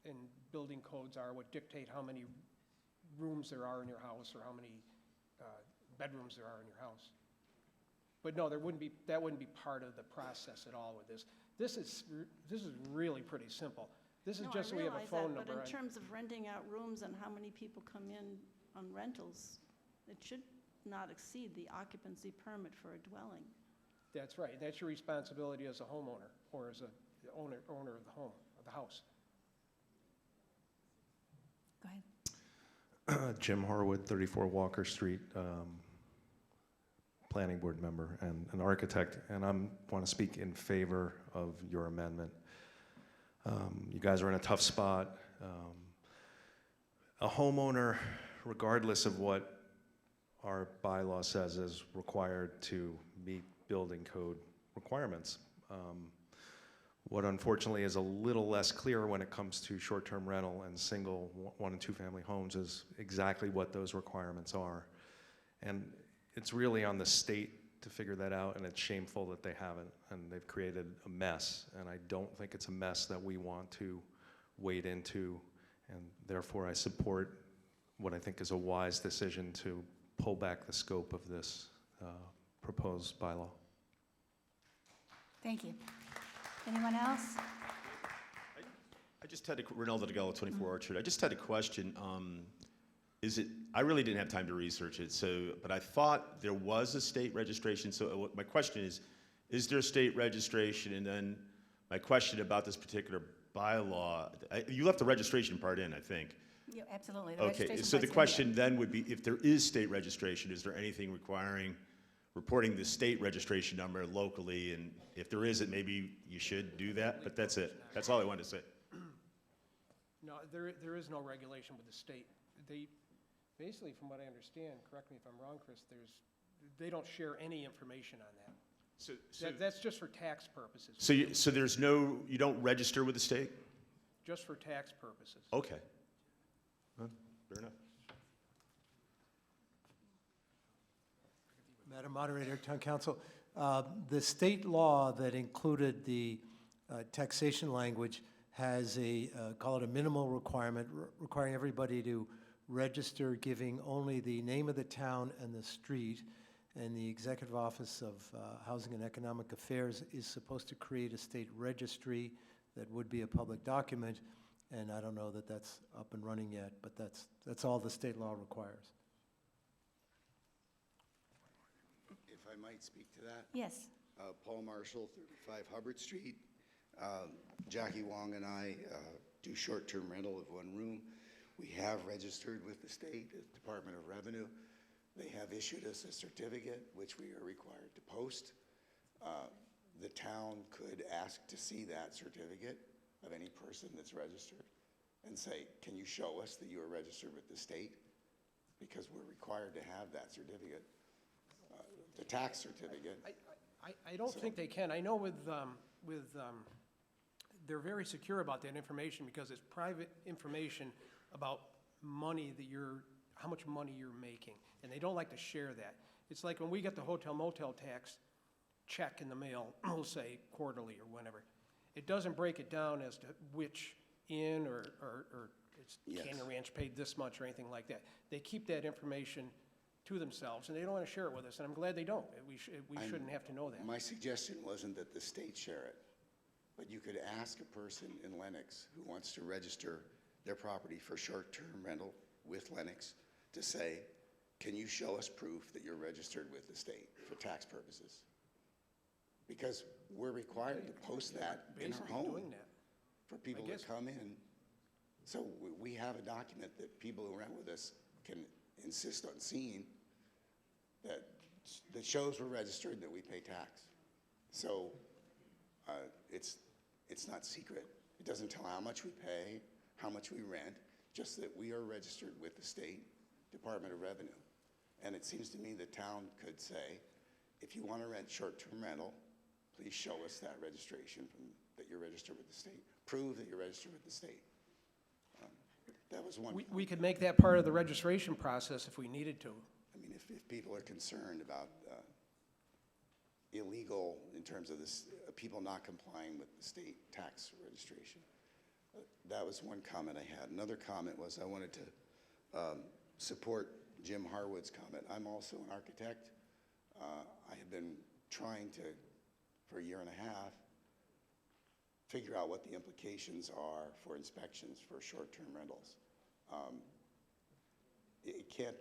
S15: and building codes are what dictate how many rooms there are in your house or how many bedrooms there are in your house. But no, that wouldn't be part of the process at all with this. This is really pretty simple. This is just so we have a phone number.
S17: But in terms of renting out rooms and how many people come in on rentals, it should not exceed the occupancy permit for a dwelling.
S15: That's right. That's your responsibility as a homeowner or as a owner of the home, of the house.
S7: Go ahead.
S5: Jim Harwood, 34 Walker Street, planning board member and an architect, and I want to speak in favor of your amendment. You guys are in a tough spot. A homeowner, regardless of what our bylaw says, is required to meet building code requirements. What unfortunately is a little less clear when it comes to short-term rental and single one and two family homes is exactly what those requirements are. And it's really on the state to figure that out, and it's shameful that they haven't, and they've created a mess, and I don't think it's a mess that we want to wade into, and therefore I support what I think is a wise decision to pull back the scope of this proposed bylaw.
S7: Thank you. Anyone else?
S8: I just had a, Ronaldo DeGallo, 24 Orchard. I just had a question. I really didn't have time to research it, but I thought there was a state registration. So my question is there state registration? And then my question about this particular bylaw, you left the registration part in, I think.
S7: Yeah, absolutely.
S8: Okay, so the question then would be, if there is state registration, is there anything requiring reporting the state registration number locally? And if there isn't, maybe you should do that, but that's it. That's all I wanted to say.
S15: No, there is no regulation with the state. They, basically, from what I understand, correct me if I'm wrong, Chris, they don't share any information on that. That's just for tax purposes.
S8: So there's no, you don't register with the state?
S15: Just for tax purposes.
S8: Okay. Well, fair enough.
S12: Madam Moderator, Town Council, the state law that included the taxation language has a, call it a minimal requirement, requiring everybody to register, giving only the name of the town and the street. And the Executive Office of Housing and Economic Affairs is supposed to create a state registry that would be a public document. And I don't know that that's up and running yet, but that's all the state law requires.
S23: If I might speak to that?
S7: Yes.
S23: Paul Marshall, 35 Hubbard Street. Jackie Wong and I do short-term rental of one room. We have registered with the state, the Department of Revenue. They have issued us a certificate, which we are required to post. The town could ask to see that certificate of any person that's registered and say, can you show us that you are registered with the state? Because we're required to have that certificate, the tax certificate.
S15: I don't think they can. I know with they're very secure about that information because it's private information about money that how much money you're making, and they don't like to share that. It's like when we get the hotel motel tax check in the mail, we'll say quarterly or whenever. It doesn't break it down as to which inn or it's
S23: Yes.
S15: Canyon Ranch paid this much or anything like that. They keep that information to themselves, and they don't want to share it with us, and I'm glad they don't. We shouldn't have to know that.
S23: My suggestion wasn't that the state share it, but you could ask a person in Lenox who wants to register their property for short-term rental with Lenox to say, can you show us proof that you're registered with the state for tax purposes? Because we're required to post that in our
S15: Basically
S23: home
S15: doing that.
S23: for people to come in. So we have a document that people who rent with us can insist on seeing that shows we're registered, that we pay tax. So it's not secret. It doesn't tell how much we pay, how much we rent, just that we are registered with the state Department of Revenue. And it seems to me the town could say, if you want to rent short-term rental, please show us that registration that you're registered with the state. Prove that you're registered with the state. That was one.
S15: We could make that part of the registration process if we needed to.
S23: I mean, if people are concerned about illegal in terms of this, people not complying with the state tax registration. That was one comment I had. Another comment was I wanted to support Jim Harwood's comment. I'm also an architect. I have been trying to, for a year and a half, figure out what the implications are for inspections for short-term rentals. It can't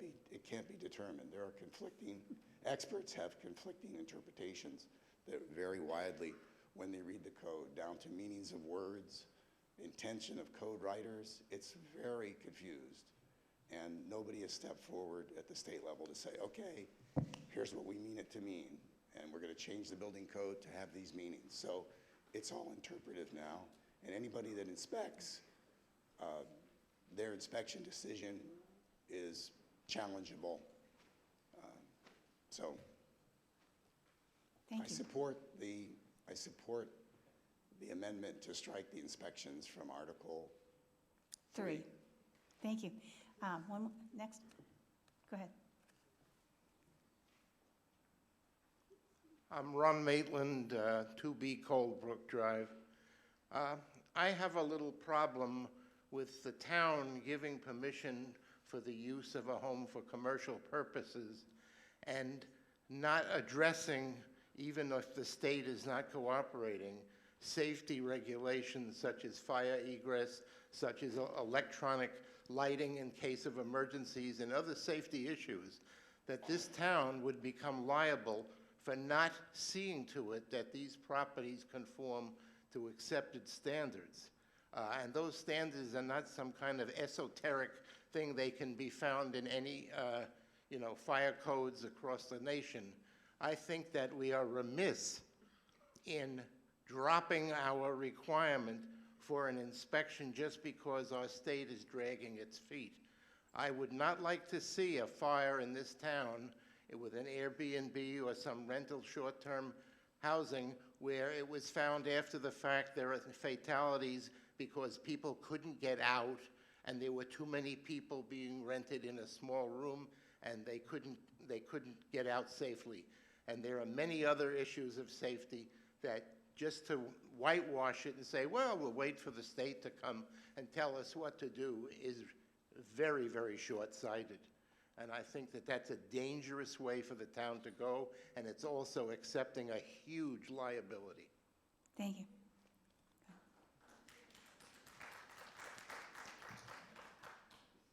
S23: be determined. There are conflicting, experts have conflicting interpretations that vary widely when they read the code, down to meanings of words, intention of code writers. It's very confused. And nobody has stepped forward at the state level to say, okay, here's what we mean it to mean. And we're going to change the building code to have these meanings. So it's all interpretive now. And anybody that inspects, their inspection decision is challengeable. So
S7: Thank
S23: I
S7: you.
S23: support the amendment to strike the inspections from Article 3.
S7: Thank you. Next. Go ahead.
S10: I'm Ron Maitland, 2B Coldbrook Drive. I have a little problem with the town giving permission for the use of a home for commercial purposes and not addressing, even if the state is not cooperating, safety regulations such as fire egress, such as electronic lighting in case of emergencies and other safety issues, that this town would become liable for not seeing to it that these properties conform to accepted standards. And those standards are not some kind of esoteric thing. They can be found in any fire codes across the nation. I think that we are remiss in dropping our requirement for an inspection just because our state is dragging its feet. I would not like to see a fire in this town with an Airbnb or some rental short-term housing where it was found after the fact there are fatalities because people couldn't get out and there were too many people being rented in a small room and they couldn't get out safely. And there are many other issues of safety that just to whitewash it and say, well, we'll wait for the state to come and tell us what to do is very, very short-sighted. And I think that that's a dangerous way for the town to go, and it's also accepting a huge liability.
S7: Thank you.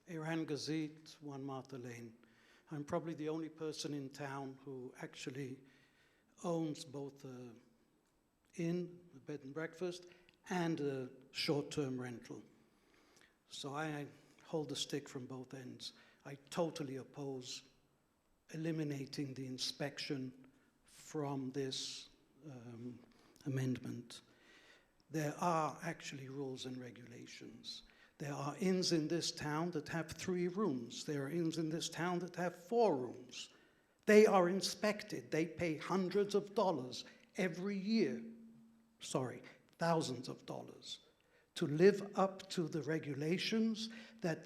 S11: Iran Gazit, 1 Martha Lane. I'm probably the only person in town who actually owns both a bed and breakfast, and a short-term rental. So I hold the stick from both ends. I totally oppose eliminating the inspection from this amendment. There are actually rules and regulations. There are inns in this town that have 3 rooms. There are inns in this town that have 4 rooms. They are inspected. They pay hundreds of dollars every year. Sorry, thousands of dollars to live up to the regulations that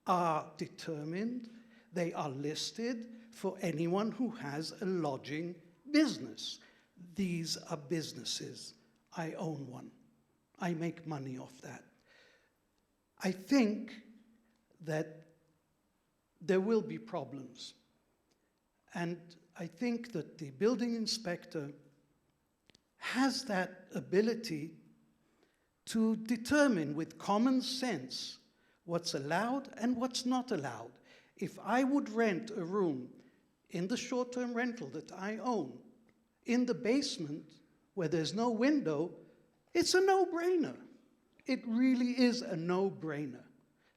S11: are determined. They are listed for anyone who has a lodging business. These are businesses. I own one. I make money off that. I think that there will be problems. And I think that the building inspector has that ability to determine with common sense what's allowed and what's not allowed. If I would rent a room in the short-term rental that I own in the basement where there's no window, it's a no-brainer. It really is a no-brainer.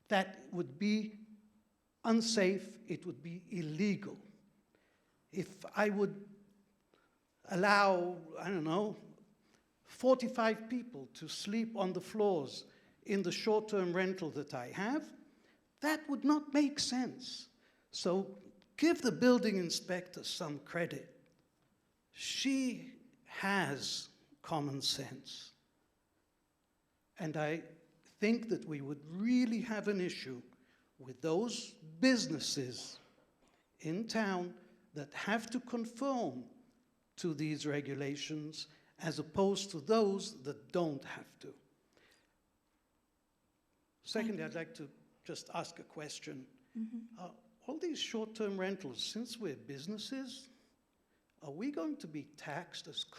S11: That would be unsafe, it would be illegal. If I would allow, I don't know, 45 people to sleep on the floors in the short-term rental that I have, that would not make sense. So give the building inspector some credit. She has common sense. And I think that we would really have an issue with those businesses in town that have to conform to these regulations as opposed to those that don't have to. Secondly, I'd like to just ask a question. All these short-term rentals, since we're businesses, are we going to be taxed as a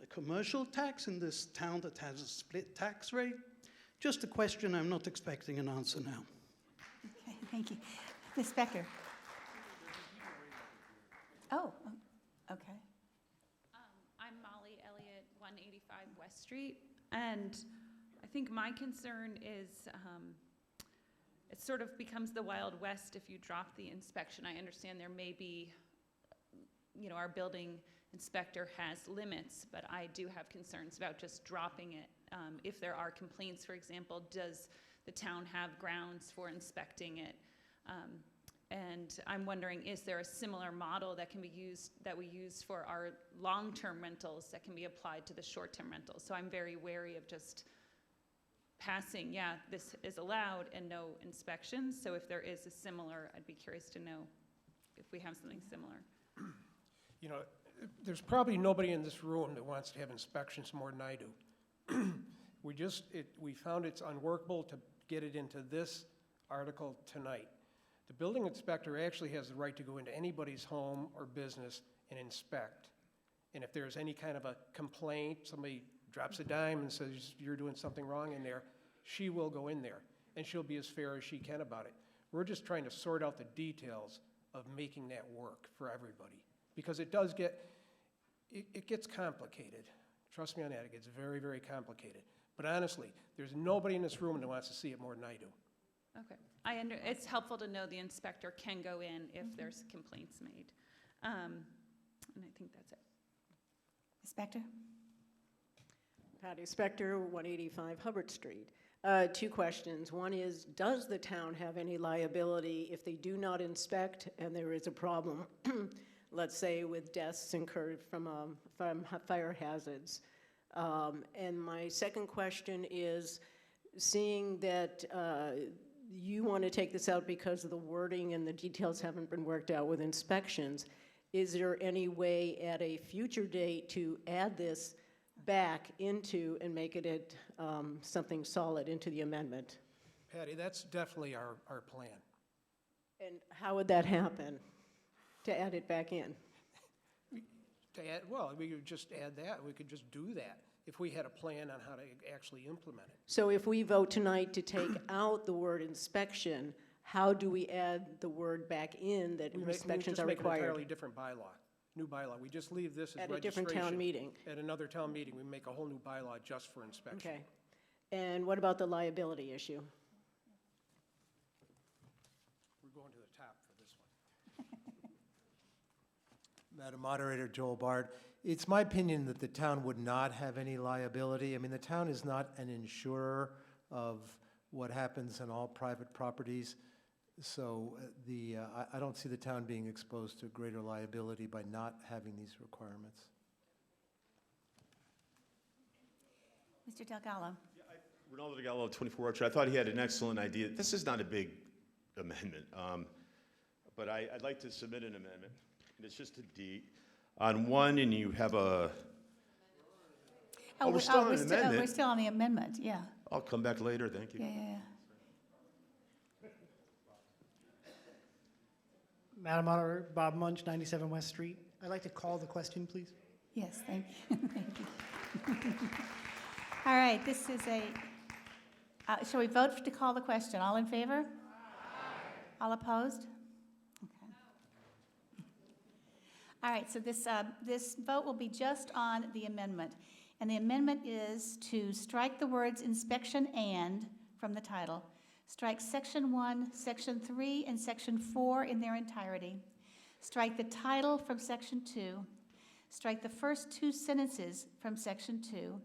S11: commercial tax in this town that has a split tax rate? Just a question, I'm not expecting an answer now.
S7: Okay, thank you. Ms. Becker. Oh, okay.
S18: I'm Molly Elliott, 185 West Street, and I think my concern is it sort of becomes the Wild West if you drop the inspection. I understand there may be, you know, our building inspector has limits, but I do have concerns about just dropping it. If there are complaints, for example, does the town have grounds for inspecting it? And I'm wondering, is there a similar model that can be used, that we use for our long-term rentals that can be applied to the short-term rentals? So I'm very wary of just passing, yeah, this is allowed and no inspections. So if there is a similar, I'd be curious to know if we have something similar.
S15: You know, there's probably nobody in this room that wants to have inspections more than I do. We found it's unworkable to get it into this article tonight. The building inspector actually has the right to go into anybody's home or business and inspect. And if there's any kind of a complaint, somebody drops a dime and says you're doing something wrong in there, she will go in there and she'll be as fair as she can about it. We're just trying to sort out the details of making that work for everybody. Because it does it gets complicated. Trust me on that, it gets very, very complicated. But honestly, there's nobody in this room that wants to see it more than I do.
S18: Okay, it's helpful to know the inspector can go in if there's complaints made. And I think that's it.
S7: Ms. Spector?
S14: Patty Spector, 185 Hubbard Street. Two questions. One is, does the town have any liability if they do not inspect and there is a problem, let's say with deaths incurred from fire hazards? And my second question is, seeing that you want to take this out because of the wording and the details haven't been worked out with inspections, is there any way at a future date to add this back into and make it something solid into the amendment?
S15: Patty, that's definitely our plan.
S14: And how would that happen, to add it back in?
S15: To add, well, we could just add that. We could just do that if we had a plan on how to actually implement it.
S14: So if we vote tonight to take out the word inspection, how do we add the word back in that inspections are
S15: We just make an
S14: required?
S15: entirely different bylaw, new bylaw. We just leave this as
S14: At a
S15: registration.
S14: different town meeting?
S15: At another town meeting, we make a whole new bylaw just for inspection.
S14: Okay. And what about the liability issue?
S15: We're going to the top for this one.
S12: Madam Moderator, Joel Bard, it's my opinion that the town would not have any liability. I mean, the town is not an insurer of what happens on all private properties. So I don't see the town being exposed to greater liability by not having these requirements.
S7: Mr. Delgado.
S8: Ronaldo Delgado, 24 Orchard. I thought he had an excellent idea. This is not a big amendment, but I'd like to submit an amendment. And it's just a D. On one, and you have a... we're still on an amendment.
S7: We're still on the amendment, yeah.
S8: I'll come back later, thank you.
S7: Yeah.
S19: Madam Moderator, Bob Munch, 97 West Street. I'd like to call the question, please.
S7: Yes, thank you. Thank you. All right, this is a, shall we vote to call the question? All in favor? Aye. All opposed? Okay. All right, so this vote will be just on the amendment. And the amendment is to strike the words inspection and from the title, strike Section 1, Section 3, and Section 4 in their entirety, strike the title from Section 2, strike the first two sentences from Section 2,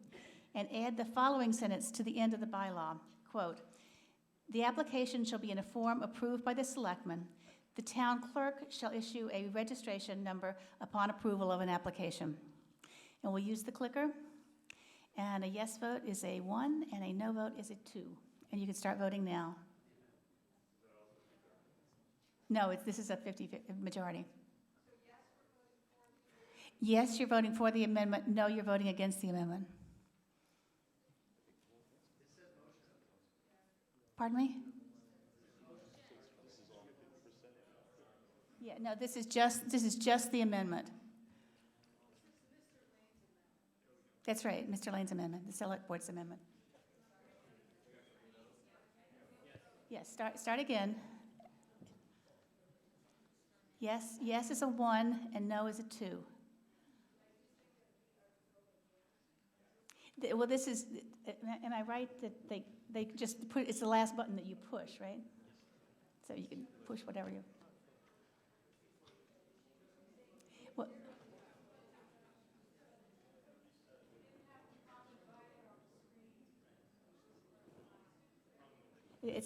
S7: and add the following sentence to the end of the bylaw. Quote, "The application shall be in a form approved by the selectmen. The town clerk shall issue a registration number upon approval of an application." And we'll use the clicker. And a yes vote is a 1, and a no vote is a 2. And you can start voting now. No, this is a 50 majority. Yes, you're voting for the amendment. No, you're voting against the amendment. Pardon me? Yeah, no, this is just the amendment. That's right, Mr. Lane's amendment, the Select Board's amendment. Yes, start again. Yes is a 1 and no is a 2. Well, this is, am I right that they just put, it's the last button that you push, right? So you can push whatever you. Well,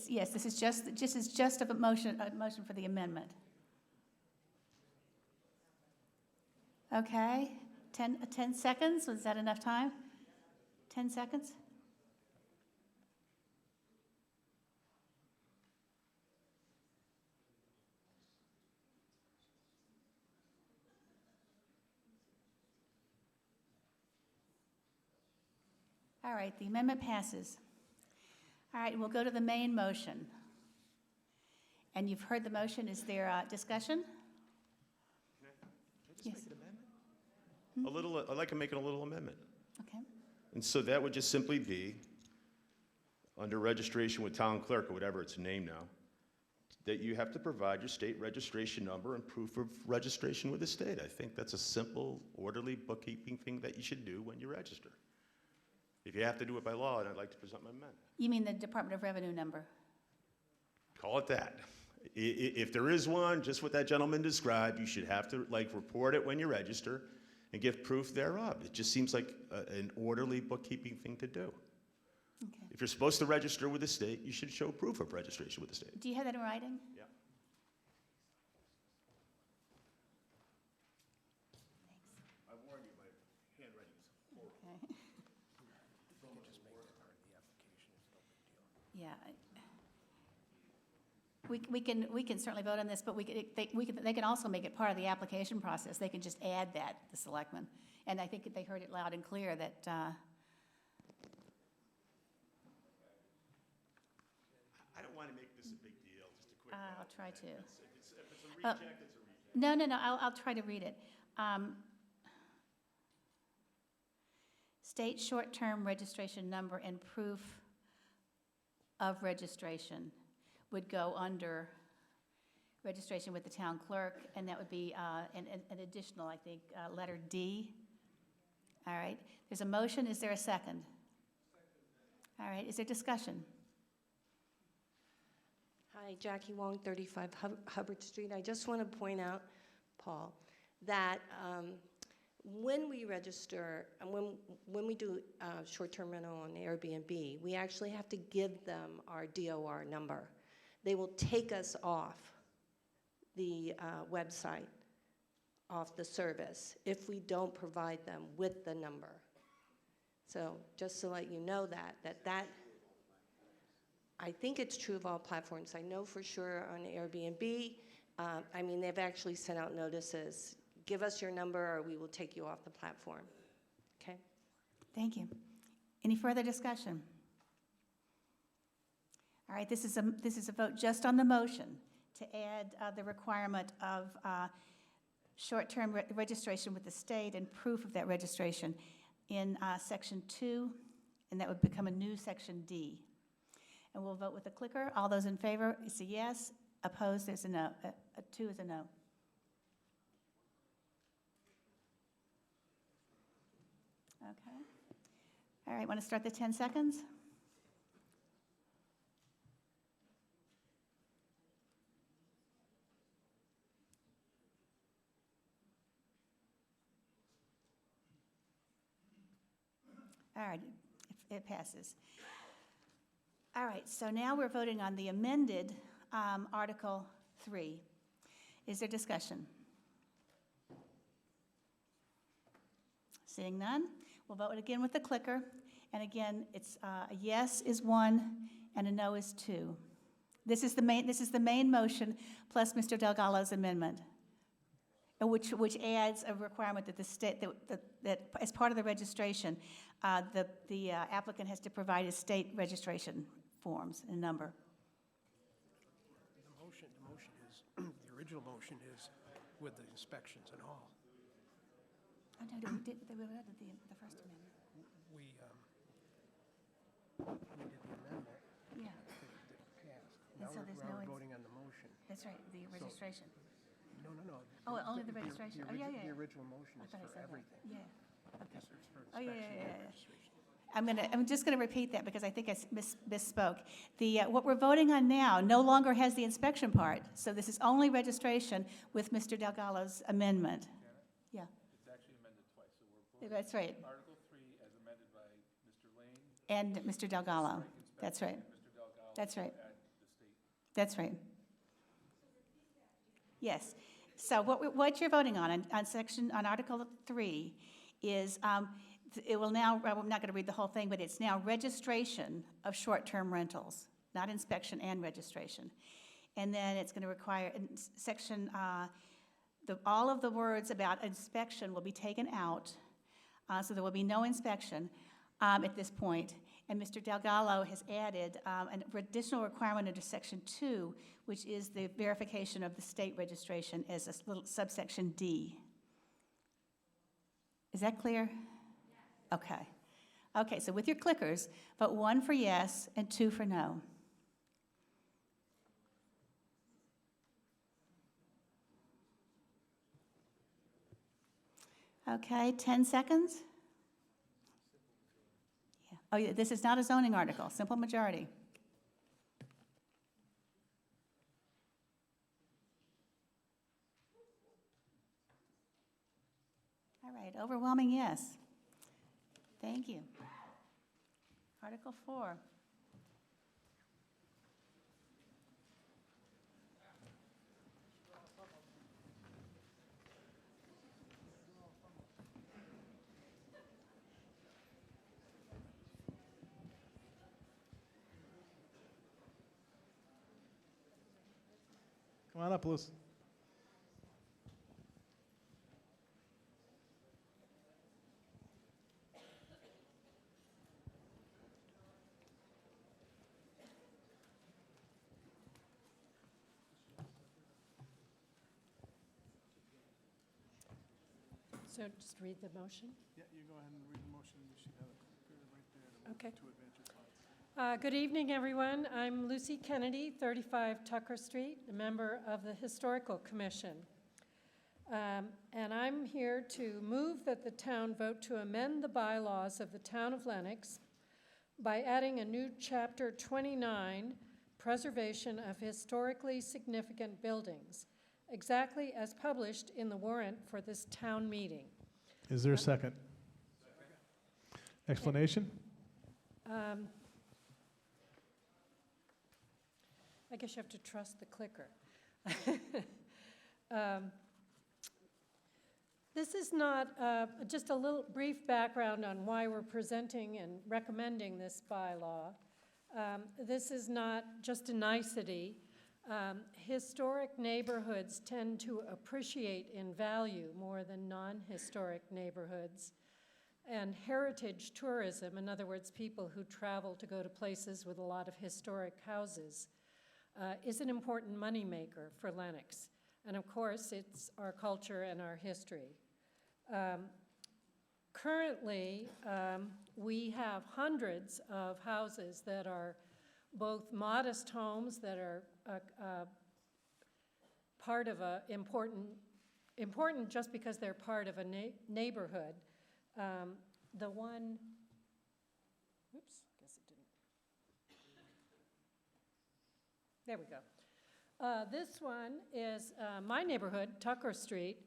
S7: yes, this is just a motion for the amendment. Okay, 10 seconds, was that enough time? 10 seconds? All right, the amendment passes. All right, we'll go to the main motion. And you've heard the motion. Is there discussion? Yes.
S8: I'd like to make it a little amendment.
S7: Okay.
S8: And so that would just simply be, under registration with town clerk or whatever it's named now, that you have to provide your state registration number and proof of registration with the state. I think that's a simple, orderly bookkeeping thing that you should do when you register. If you have to do it by law, then I'd like to present my amendment.
S7: You mean the Department of Revenue number?
S8: Call it that. If there is one, just what that gentleman described, you should have to report it when you register and give proof thereof. It just seems like an orderly bookkeeping thing to do.
S7: Okay.
S8: If you're supposed to register with the state, you should show proof of registration with the state.
S7: Do you have that in writing?
S8: Yeah. I warn you, my handwriting is horrible.
S7: Okay. Yeah. We can certainly vote on this, but they can also make it part of the application process. They can just add that, the selectmen. And I think they heard it loud and clear that,
S8: I don't want to make this a big deal, just a quick note.
S7: I'll try to.
S8: If it's a reject, it's a reject.
S7: No, I'll try to read it. State short-term registration number and proof of registration would go under registration with the town clerk, and that would be an additional, I think, letter D. All right, there's a motion, is there a second? All right, is there discussion?
S1: Hi, Jackie Wong, 35 Hubbard Street. I just want to point out, Paul, that when we register, and when we do short-term rental on Airbnb, we actually have to give them our DOR number. They will take us off the website, off the service, if we don't provide them with the number. So just to let you know that I think it's true of all platforms. I know for sure on Airbnb, I mean, they've actually sent out notices, give us your number or we will take you off the platform. Okay?
S7: Thank you. Any further discussion? All right, this is a vote just on the motion to add the requirement of short-term registration with the state and proof of that registration in Section 2, and that would become a new Section D. And we'll vote with the clicker. All those in favor, it's a yes. Opposed, there's a no. A 2 is a no. Okay. All right, want to start the 10 seconds? All right, it passes. All right, so now we're voting on the amended Article 3. Is there discussion? Seeing none, we'll vote again with the clicker. And again, it's a yes is 1 and a no is 2. This is the main motion plus Mr. Delgado's amendment, which adds a requirement that the state that as part of the registration, the applicant has to provide his state registration forms and number.
S15: The motion is, the original motion is with the inspections and all.
S7: Oh, no, we did the first amendment.
S15: We did the amendment.
S7: Yeah.
S15: That passed.
S7: And
S15: Now
S7: so there's no
S15: we're voting on the motion.
S7: That's right, the registration.
S15: No.
S7: Oh, only the registration. Oh, yeah.
S15: The original motion is
S7: I thought I
S15: for
S7: said that.
S15: everything.
S7: Yeah. Okay.
S15: It's for
S7: Oh, yeah.
S15: inspection and registration.
S7: I'm just going to repeat that because I think I misspoke. What we're voting on now no longer has the inspection part, so this is only registration with Mr. Delgado's amendment. Yeah.
S20: It's actually amended twice, so we're voting
S7: That's right.
S20: Article 3 as amended by Mr. Lane.
S7: And Mr. Delgado. That's right.
S20: Mr. Delgado.
S7: That's right.
S20: And the state.
S7: That's right. Yes. So what you're voting on Article 3 is, it will now, I'm not going to read the whole thing, but it's now registration of short-term rentals, not inspection and registration. And then it's going to require, all of the words about inspection will be taken out, so there will be no inspection at this point. And Mr. Delgado has added an additional requirement under Section 2, which is the verification of the state registration as a little subsection D. Is that clear? Yes. Okay. Okay, so with your clickers, vote 1 for yes and 2 for no. Okay, 10 seconds. Yeah. Oh, yeah, this is not a zoning article, simple majority. All right. right, overwhelming yes. Thank you. Article 4.
S20: Come on up, Luce.
S3: So just read the motion?
S20: Yeah, you go ahead and read the motion. You should have it right there.
S3: Okay.
S20: To advance your thoughts.
S3: Good evening, everyone. I'm Lucy Kennedy, 35 Tucker Street, a member of the Historical Commission. And I'm here to move that the town vote to amend the bylaws of the town of Lenox by adding a new Chapter 29, Preservation of Historically Significant Buildings, exactly as published in the warrant for this town meeting.
S20: Is there a second? Explanation?
S3: I guess you have to trust the clicker. This is not, just a little brief background on why we're presenting and recommending this bylaw. This is not just a nicety. Historic neighborhoods tend to appreciate in value more than non-historic neighborhoods. And heritage tourism, in other words, people who travel to go to places with a lot of historic houses, is an important moneymaker for Lenox. And of course, it's our culture and our history. Currently, we have hundreds of houses that are both modest homes that are part of a important just because they're part of a neighborhood. The one, oops, guess it didn't. There we go. This one is my neighborhood, Tucker Street,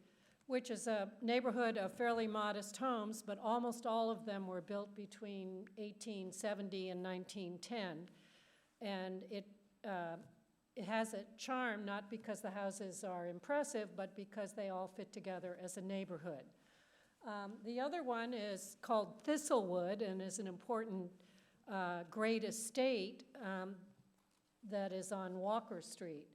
S3: which is a neighborhood of fairly modest homes, but almost all of them were built between 1870 and 1910. And it has a charm, not because the houses are impressive, but because they all fit together as a neighborhood. The other one is called Thistlewood and is an important great estate that is on Walker Street.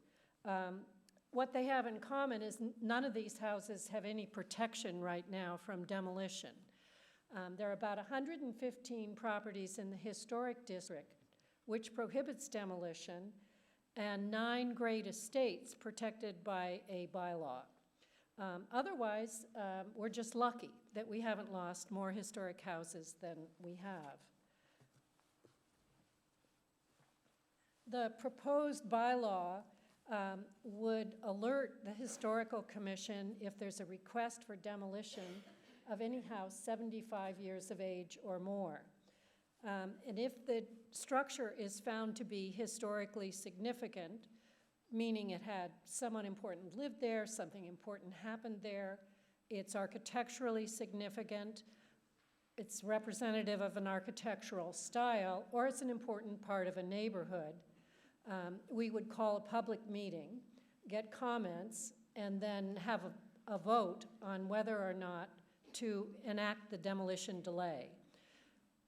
S3: What they have in common is none of these houses have any protection right now from demolition. There are about 115 properties in the historic district, which prohibits demolition, and 9 great estates protected by a bylaw. Otherwise, we're just lucky that we haven't lost more historic houses than we have. The proposed bylaw would alert the Historical Commission if there's a request for demolition of any house 75 years of age or more. And if the structure is found to be historically significant, meaning it had someone important lived there, something important happened there, it's architecturally significant, it's representative of an architectural style, or it's an important part of a neighborhood, we would call a public meeting, get comments, and then have a vote on whether or not to enact the demolition delay.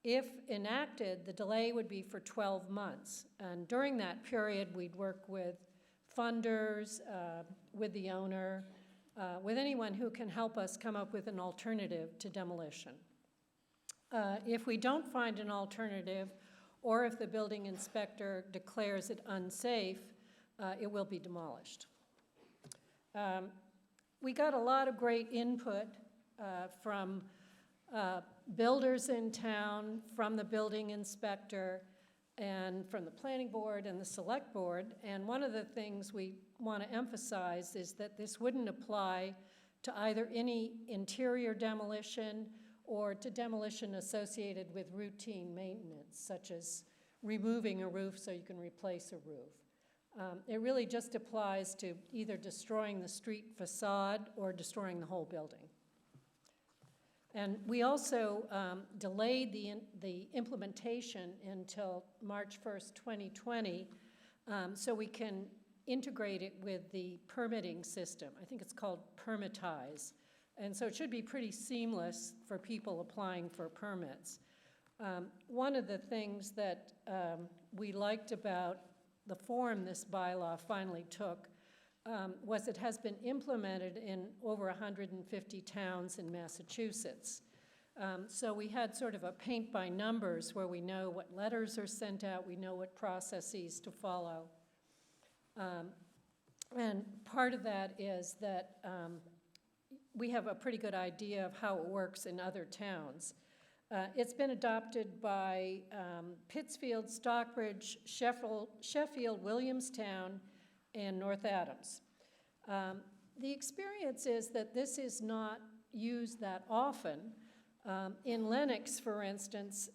S3: If enacted, the delay would be for 12 months. And during that period, we'd work with funders, with the owner, with anyone who can help us come up with an alternative to demolition. If we don't find an alternative, or if the building inspector declares it unsafe, it will be demolished. We got a lot of great input from builders in town, from the building inspector, and from the planning board and the select board. And one of the things we want to emphasize is that this wouldn't apply to either any interior demolition or to demolition associated with routine maintenance, such as removing a roof so you can replace a roof. It really just applies to either destroying the street facade or destroying the whole building. And we also delayed the implementation until March 1st, 2020, so we can integrate it with the permitting system. I think it's called Permitize. And so it should be pretty seamless for people applying for permits. One of the things that we liked about the form this bylaw finally took was it has been implemented in over 150 towns in Massachusetts. So we had sort of a paint by numbers where we know what letters are sent out, we know what processes to follow. And part of that is that we have a pretty good idea of how it works in other towns. It's been adopted by Pittsfield, Stockbridge, Sheffield, Williamstown, and North Adams. The experience is that this is not used that often. In Lenox, for instance,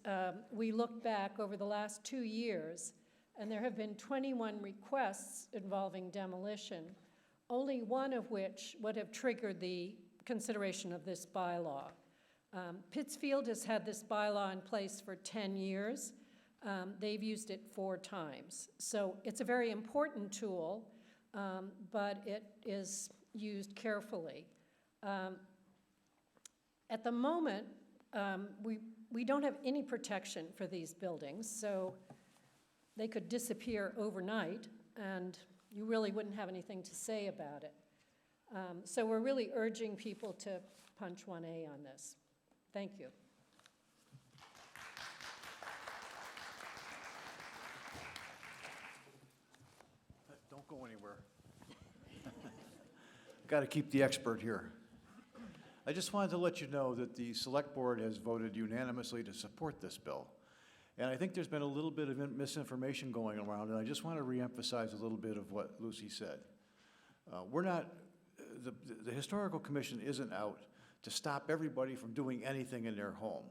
S3: we looked back over the last 2 years, and there have been 21 requests involving demolition, only one of which would have triggered the consideration of this bylaw. Pittsfield has had this bylaw in place for 10 years. They've used it 4 times. So it's a very important tool, but it is used carefully. At the moment, we don't have any protection for these buildings, so they could disappear overnight, and you really wouldn't have anything to say about it. So we're really urging people to punch 1A on this. Thank you.
S4: Don't go anywhere. Got to keep the expert here. I just wanted to let you know that the Select Board has voted unanimously to support this bill. And I think there's been a little bit of misinformation going around, and I just want to reemphasize a little bit of what Lucy said. We're not, the Historical Commission isn't out to stop everybody from doing anything in their home.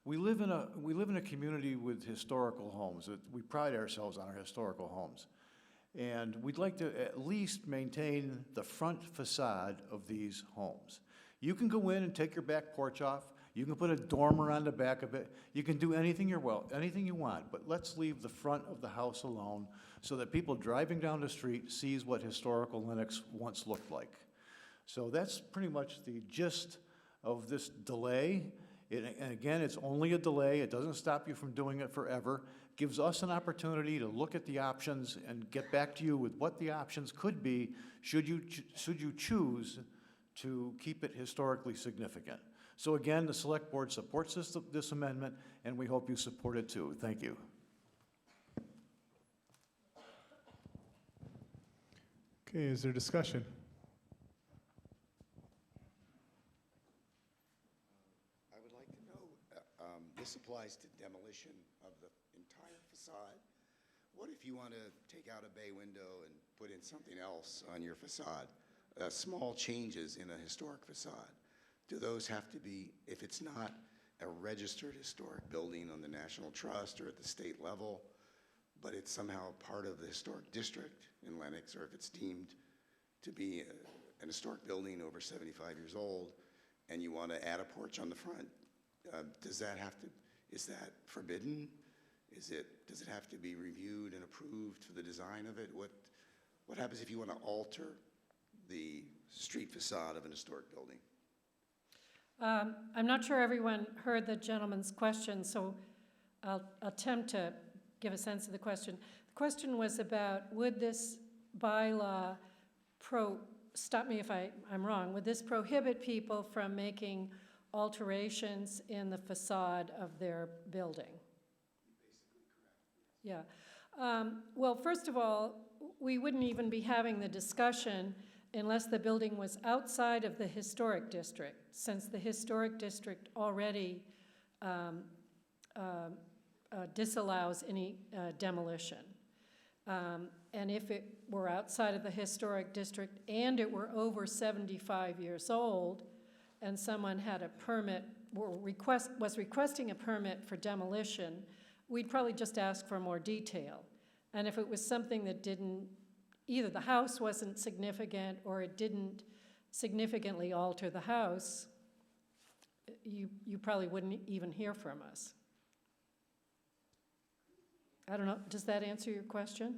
S4: We live in a community with historical homes. We pride ourselves on our historical homes. And we'd like to at least maintain the front facade of these homes. You can go in and take your back porch off. You can put a dormer on the back of it. You can do anything you want, but let's leave the front of the house alone so that people driving down the street sees what historical Lenox once looked like. So that's pretty much the gist of this delay. And again, it's only a delay. It doesn't stop you from doing it forever. It gives us an opportunity to look at the options and get back to you with what the options could be should you choose to keep it historically significant. So again, the Select Board supports this amendment, and we hope you support it too. Thank you.
S6: Okay, is there discussion?
S23: I would like to know, this applies to demolition of the entire facade. What if you want to take out a bay window and put in something else on your facade? Small changes in a historic facade. Do those have to be, if it's not a registered historic building on the National Trust or at the state level, but it's somehow part of the historic district in Lenox, or if it's deemed to be an historic building over 75 years old, and you want to add a porch on the front, does that have to, is that forbidden? Does it have to be reviewed and approved for the design of it? What happens if you want to alter the street facade of an historic building?
S3: I'm not sure everyone heard the gentleman's question, so I'll attempt to give a sense of the question. The question was about, would this bylaw stop me if I'm wrong, would this prohibit people from making alterations in the facade of their building? Yeah. Well, first of all, we wouldn't even be having the discussion unless the building was outside of the historic district, since the historic district already disallows any demolition. And if it were outside of the historic district and it were over 75 years old and someone had a permit, was requesting a permit for demolition, we'd probably just ask for more detail. And if it was something that didn't, either the house wasn't significant or it didn't significantly alter the house, you probably wouldn't even hear from us. I don't know, does that answer your question?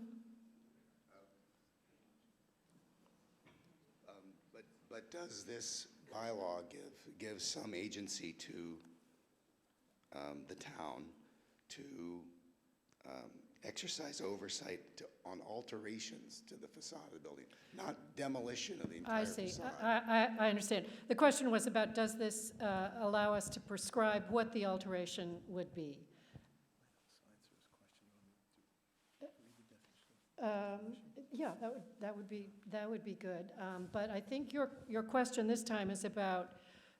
S23: But does this bylaw give some agency to the town to exercise oversight on alterations to the facade of the building, not demolition of the entire
S3: I see.
S23: facade?
S3: I understand. The question was about, does this allow us to prescribe what the alteration would be? Yeah, that would be good. But I think your question this time is about,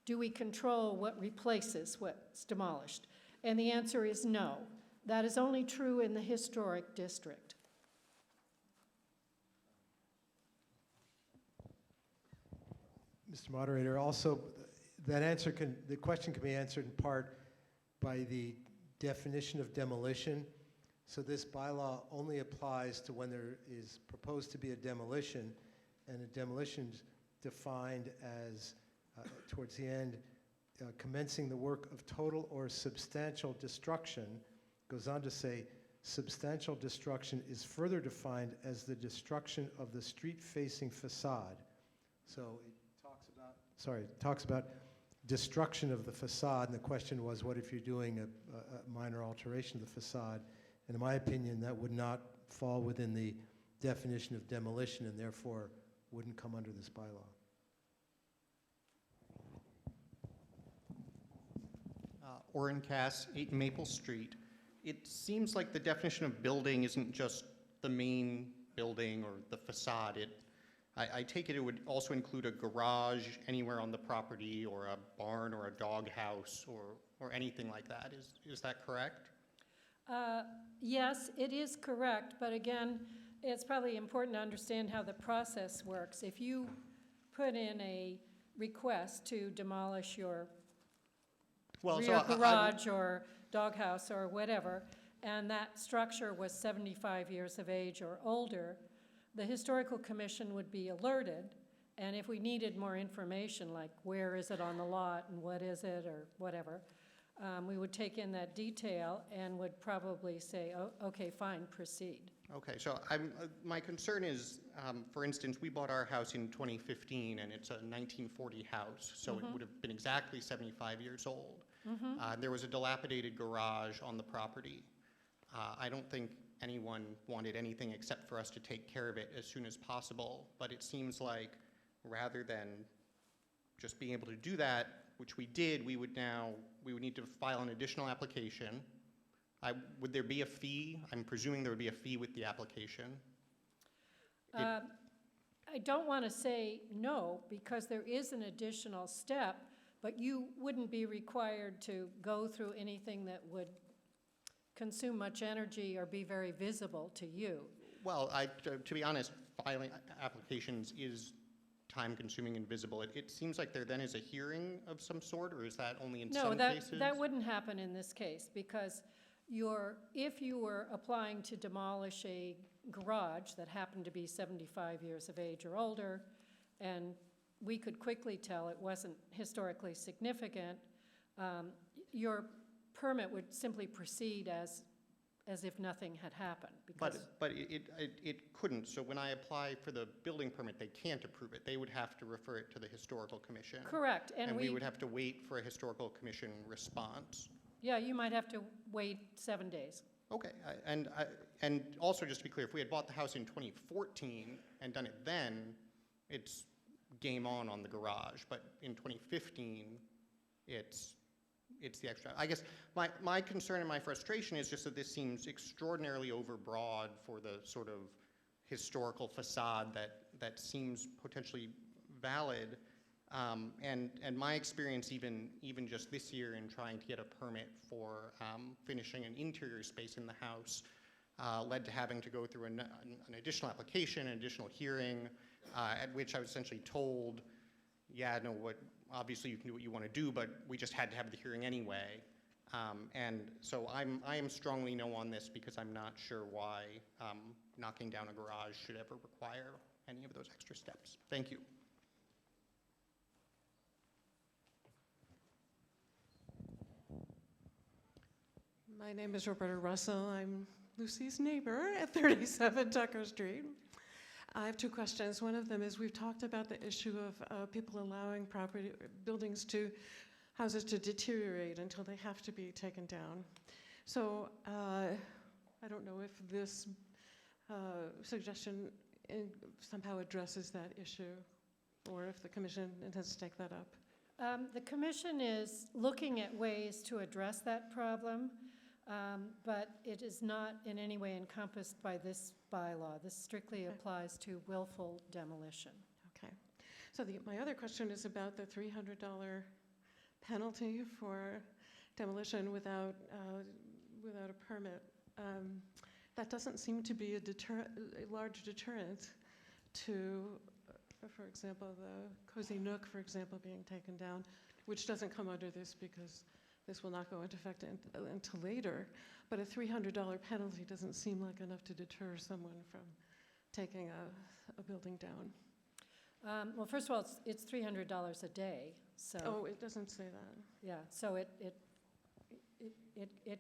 S3: do we control what replaces what's demolished? And the answer is no. That is only true in the historic district.
S12: Mr. Moderator, also, the question can be answered in part by the definition of demolition. So this bylaw only applies to when there is proposed to be a demolition, and a demolition is defined as, towards the end, commencing the work of total or substantial destruction. Goes on to say, substantial destruction is further defined as the destruction of the street-facing facade. So it talks about destruction of the facade, and the question was, what if you're doing a minor alteration of the facade? And in my opinion, that would not fall within the definition of demolition and therefore wouldn't come under this bylaw.
S9: Orrin Cass, 8 Maple Street. It seems like the definition of building isn't just the main building or the facade. I take it would also include a garage anywhere on the property, or a barn or a dog house, or anything like that. Is that correct?
S3: Yes, it is correct, but again, it's probably important to understand how the process works. If you put in a request to demolish your rear garage or doghouse or whatever, and that structure was 75 years of age or older, the Historical Commission would be alerted, and if we needed more information, like where is it on the lot and what is it or whatever, we would take in that detail and would probably say, oh, okay, fine, proceed.
S9: Okay, so my concern is, for instance, we bought our house in 2015, and it's a 1940 house, so it would have been exactly 75 years old. There was a dilapidated garage on the property. I don't think anyone wanted anything except for us to take care of it as soon as possible, but it seems like rather than just being able to do that, which we did, we would need to file an additional application. Would there be a fee? I'm presuming there would be a fee with the application.
S3: I don't want to say no, because there is an additional step, but you wouldn't be required to go through anything that would consume much energy or be very visible to you.
S9: Well, to be honest, filing applications is time-consuming and visible. It seems like there then is a hearing of some sort, or is that only in some cases?
S3: No, that wouldn't happen in this case, because if you were applying to demolish a garage that happened to be 75 years of age or older, and we could quickly tell it wasn't historically significant, your permit would simply proceed as if nothing had happened.
S9: But it couldn't. So when I apply for the building permit, they can't approve it. They would have to refer it to the Historical Commission.
S3: Correct.
S9: And we would have to wait for a Historical Commission response.
S3: Yeah, you might have to wait 7 days.
S9: Okay, and also just to be clear, if we had bought the house in 2014 and done it then, it's game on the garage. But in 2015, it's the extra. I guess my concern and my frustration is just that this seems extraordinarily overbroad for the sort of historical facade that seems potentially valid. And my experience even just this year in trying to get a permit for finishing an interior space in the house led to having to go through an additional application, an additional hearing, at which I was essentially told, yeah, no, obviously you can do what you want to do, but we just had to have the hearing anyway. And so I am strongly no on this, because I'm not sure why knocking down a garage should ever require any of those extra steps. Thank you.
S13: My name is Roberta Russell. I'm Lucy's neighbor at 37 Tucker Street. I have two questions. One of them is we've talked about the issue of people allowing houses to deteriorate until they have to be taken down. So I don't know if this suggestion somehow addresses that issue, or if the commission intends to take that up.
S3: The commission is looking at ways to address that problem, but it is not in any way encompassed by this bylaw. This strictly applies to willful demolition.
S13: Okay. So my other question is about the $300 penalty for demolition without a permit. That doesn't seem to be a large deterrent to, for example, the Cozy Nook, for example, being taken down, which doesn't come under this because this will not go into effect until later. But a $300 penalty doesn't seem like enough to deter someone from taking a building down.
S3: Well, first of all, it's $300 a day. So
S13: oh, it doesn't say that.
S3: Yeah, so it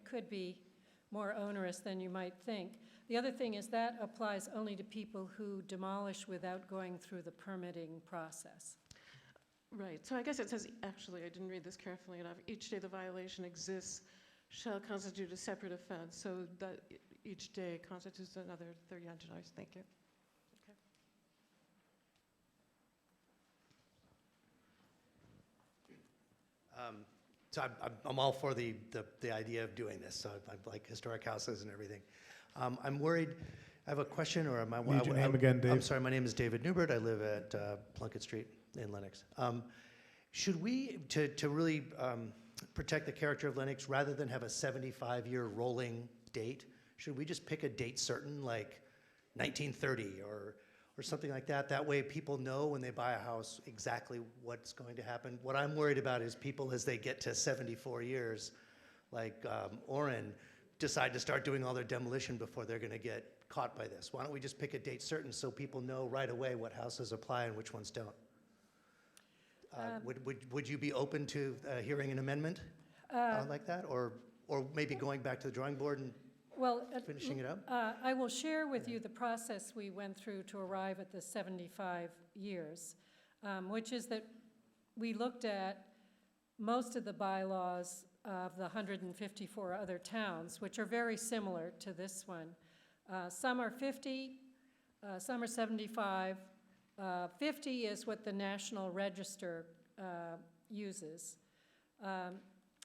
S3: could be more onerous than you might think. The other thing is that applies only to people who demolish without going through the permitting process.
S13: Right, so I guess it says, actually, I didn't read this carefully enough, each day the violation exists shall constitute a separate offense, so that each day constitutes another $300. Thank you. Okay.
S21: So I'm all for the idea of doing this, so I like historic houses and everything. I'm worried, I have a question, or am I?
S6: Need your name again, Dave.
S21: I'm sorry, my name is David Newbert. I live at Plunkett Street in Lenox. Should we, to really protect the character of Lenox, rather than have a 75-year rolling date, should we just pick a date certain, like 1930 or something like that? That way people know when they buy a house exactly what's going to happen. What I'm worried about is people, as they get to 74 years, like Orrin, decide to start doing all their demolition before they're going to get caught by this. Why don't we just pick a date certain so people know right away what houses apply and which ones don't? Would you be open to hearing an amendment like that, or maybe going back to the drawing board and finishing it up?
S3: I will share with you the process we went through to arrive at the 75 years, which is that we looked at most of the bylaws of the 154 other towns, which are very similar to this one. Some are 50, some are 75. 50 is what the National Register uses.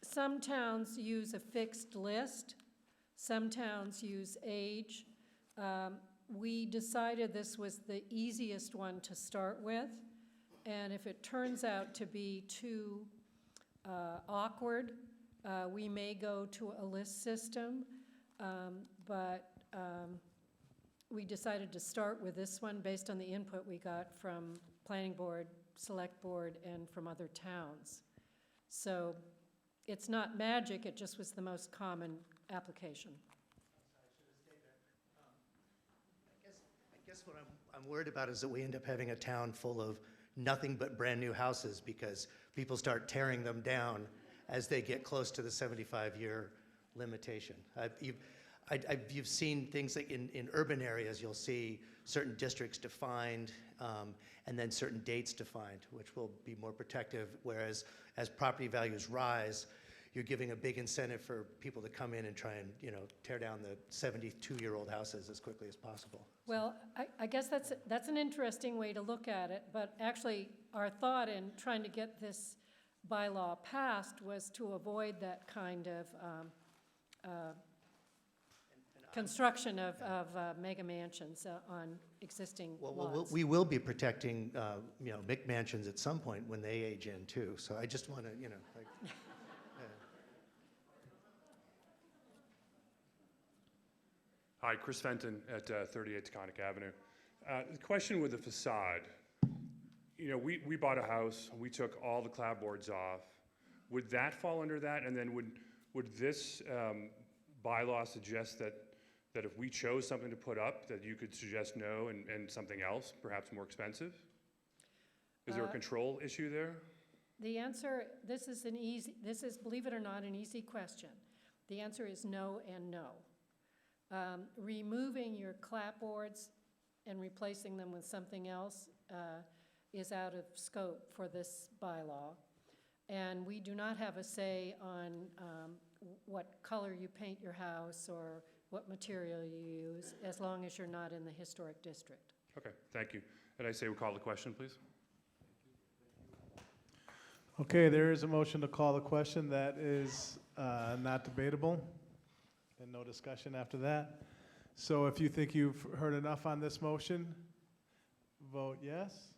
S3: Some towns use a fixed list. Some towns use age. We decided this was the easiest one to start with, and if it turns out to be too awkward, we may go to a list system, but we decided to start with this one based on the input we got from Planning Board, Select Board, and from other towns. So it's not magic, it just was the most common application.
S21: I guess what I'm worried about is that we end up having a town full of nothing but brand new houses because people start tearing them down as they get close to the 75-year limitation. You've seen things like in urban areas, you'll see certain districts defined and then certain dates defined, which will be more protective, whereas as property values rise, you're giving a big incentive for people to come in and try and tear down the 72-year-old houses as quickly as possible.
S3: Well, I guess that's an interesting way to look at it, but actually our thought in trying to get this bylaw passed was to avoid that kind of construction of mega mansions on existing lots.
S21: Well, we will be protecting, McMansions at some point when they age in too. So I just want to,
S22: Hi, Chris Fenton at 38 Taconic Avenue. The question with the facade, we bought a house, we took all the clapboards off. Would that fall under that? And then would this bylaw suggest that if we chose something to put up, that you could suggest no and something else, perhaps more expensive? Is there a control issue there?
S3: The answer, this is, believe it or not, an easy question. The answer is no and no. Removing your clapboards and replacing them with something else is out of scope for this bylaw. And we do not have a say on what color you paint your house or what material you use, as long as you're not in the historic district.
S22: Okay, thank you. And I say we call the question, please.
S6: Okay, there is a motion to call the question. That is not debatable, and no discussion after that. So if you think you've heard enough on this motion, vote yes.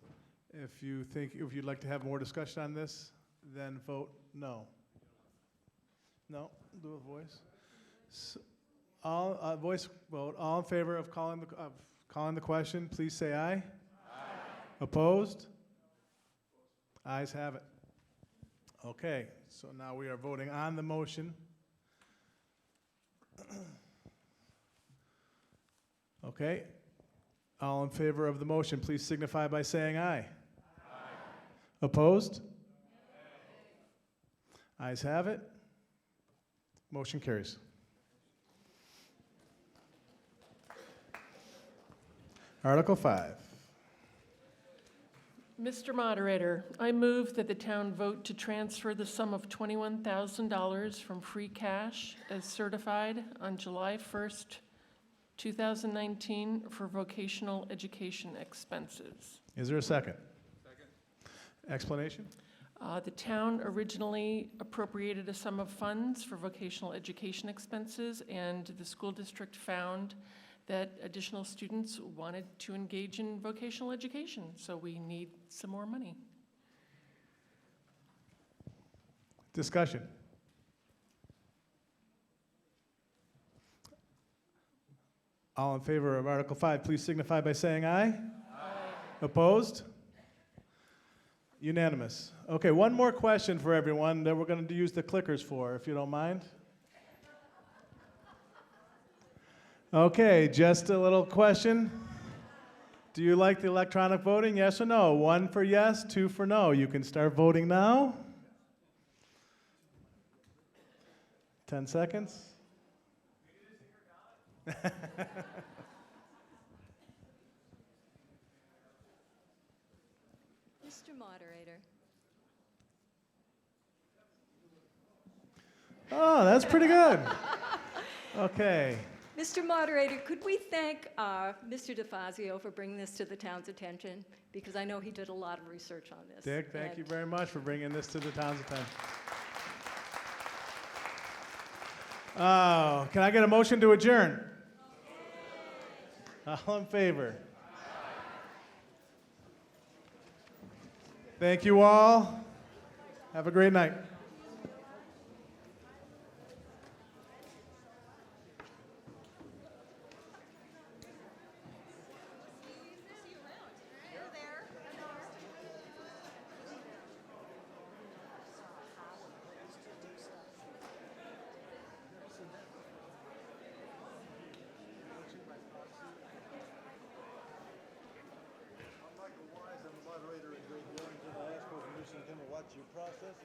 S6: If you'd like to have more discussion on this, then vote no. No, do a voice. So, voice vote. All in favor of calling the question, please say aye. Aye. Opposed? Ayes have it. Okay, so now we are voting on the motion. Okay, all in favor of the motion, please signify by saying aye. Aye. Opposed? Ayes have it. Motion carries. Article 5.
S2: Mr. Moderator, I move that the town vote to transfer the sum of $21,000 from free cash as certified on July 1st, 2019 for vocational education expenses.
S6: Is there a second? Second. Explanation?
S2: The town originally appropriated a sum of funds for vocational education expenses, and the school district found that additional students wanted to engage in vocational education, so we need some more money.
S6: Discussion. All in favor of Article 5, please signify by saying aye. Aye. Opposed? Unanimous. Okay, one more question for everyone that we're going to use the clickers for, if you don't mind. Okay, just a little question. Do you like the electronic voting, yes or no? 1 for yes, 2 for no. You can start voting now. 10 seconds.
S16: Mr. Moderator.
S6: Oh, that's pretty good. Okay.
S16: Mr. Moderator, could we thank Mr. DeFazio for bringing this to the town's attention? Because I know he did a lot of research on this.
S6: Dick, thank you very much for bringing this to the town's attention. Oh, can I get a motion to adjourn? All in favor? Thank you all. Have a great night.
S17: Moderator in Great Barrington. I asked for permission to come and watch your process.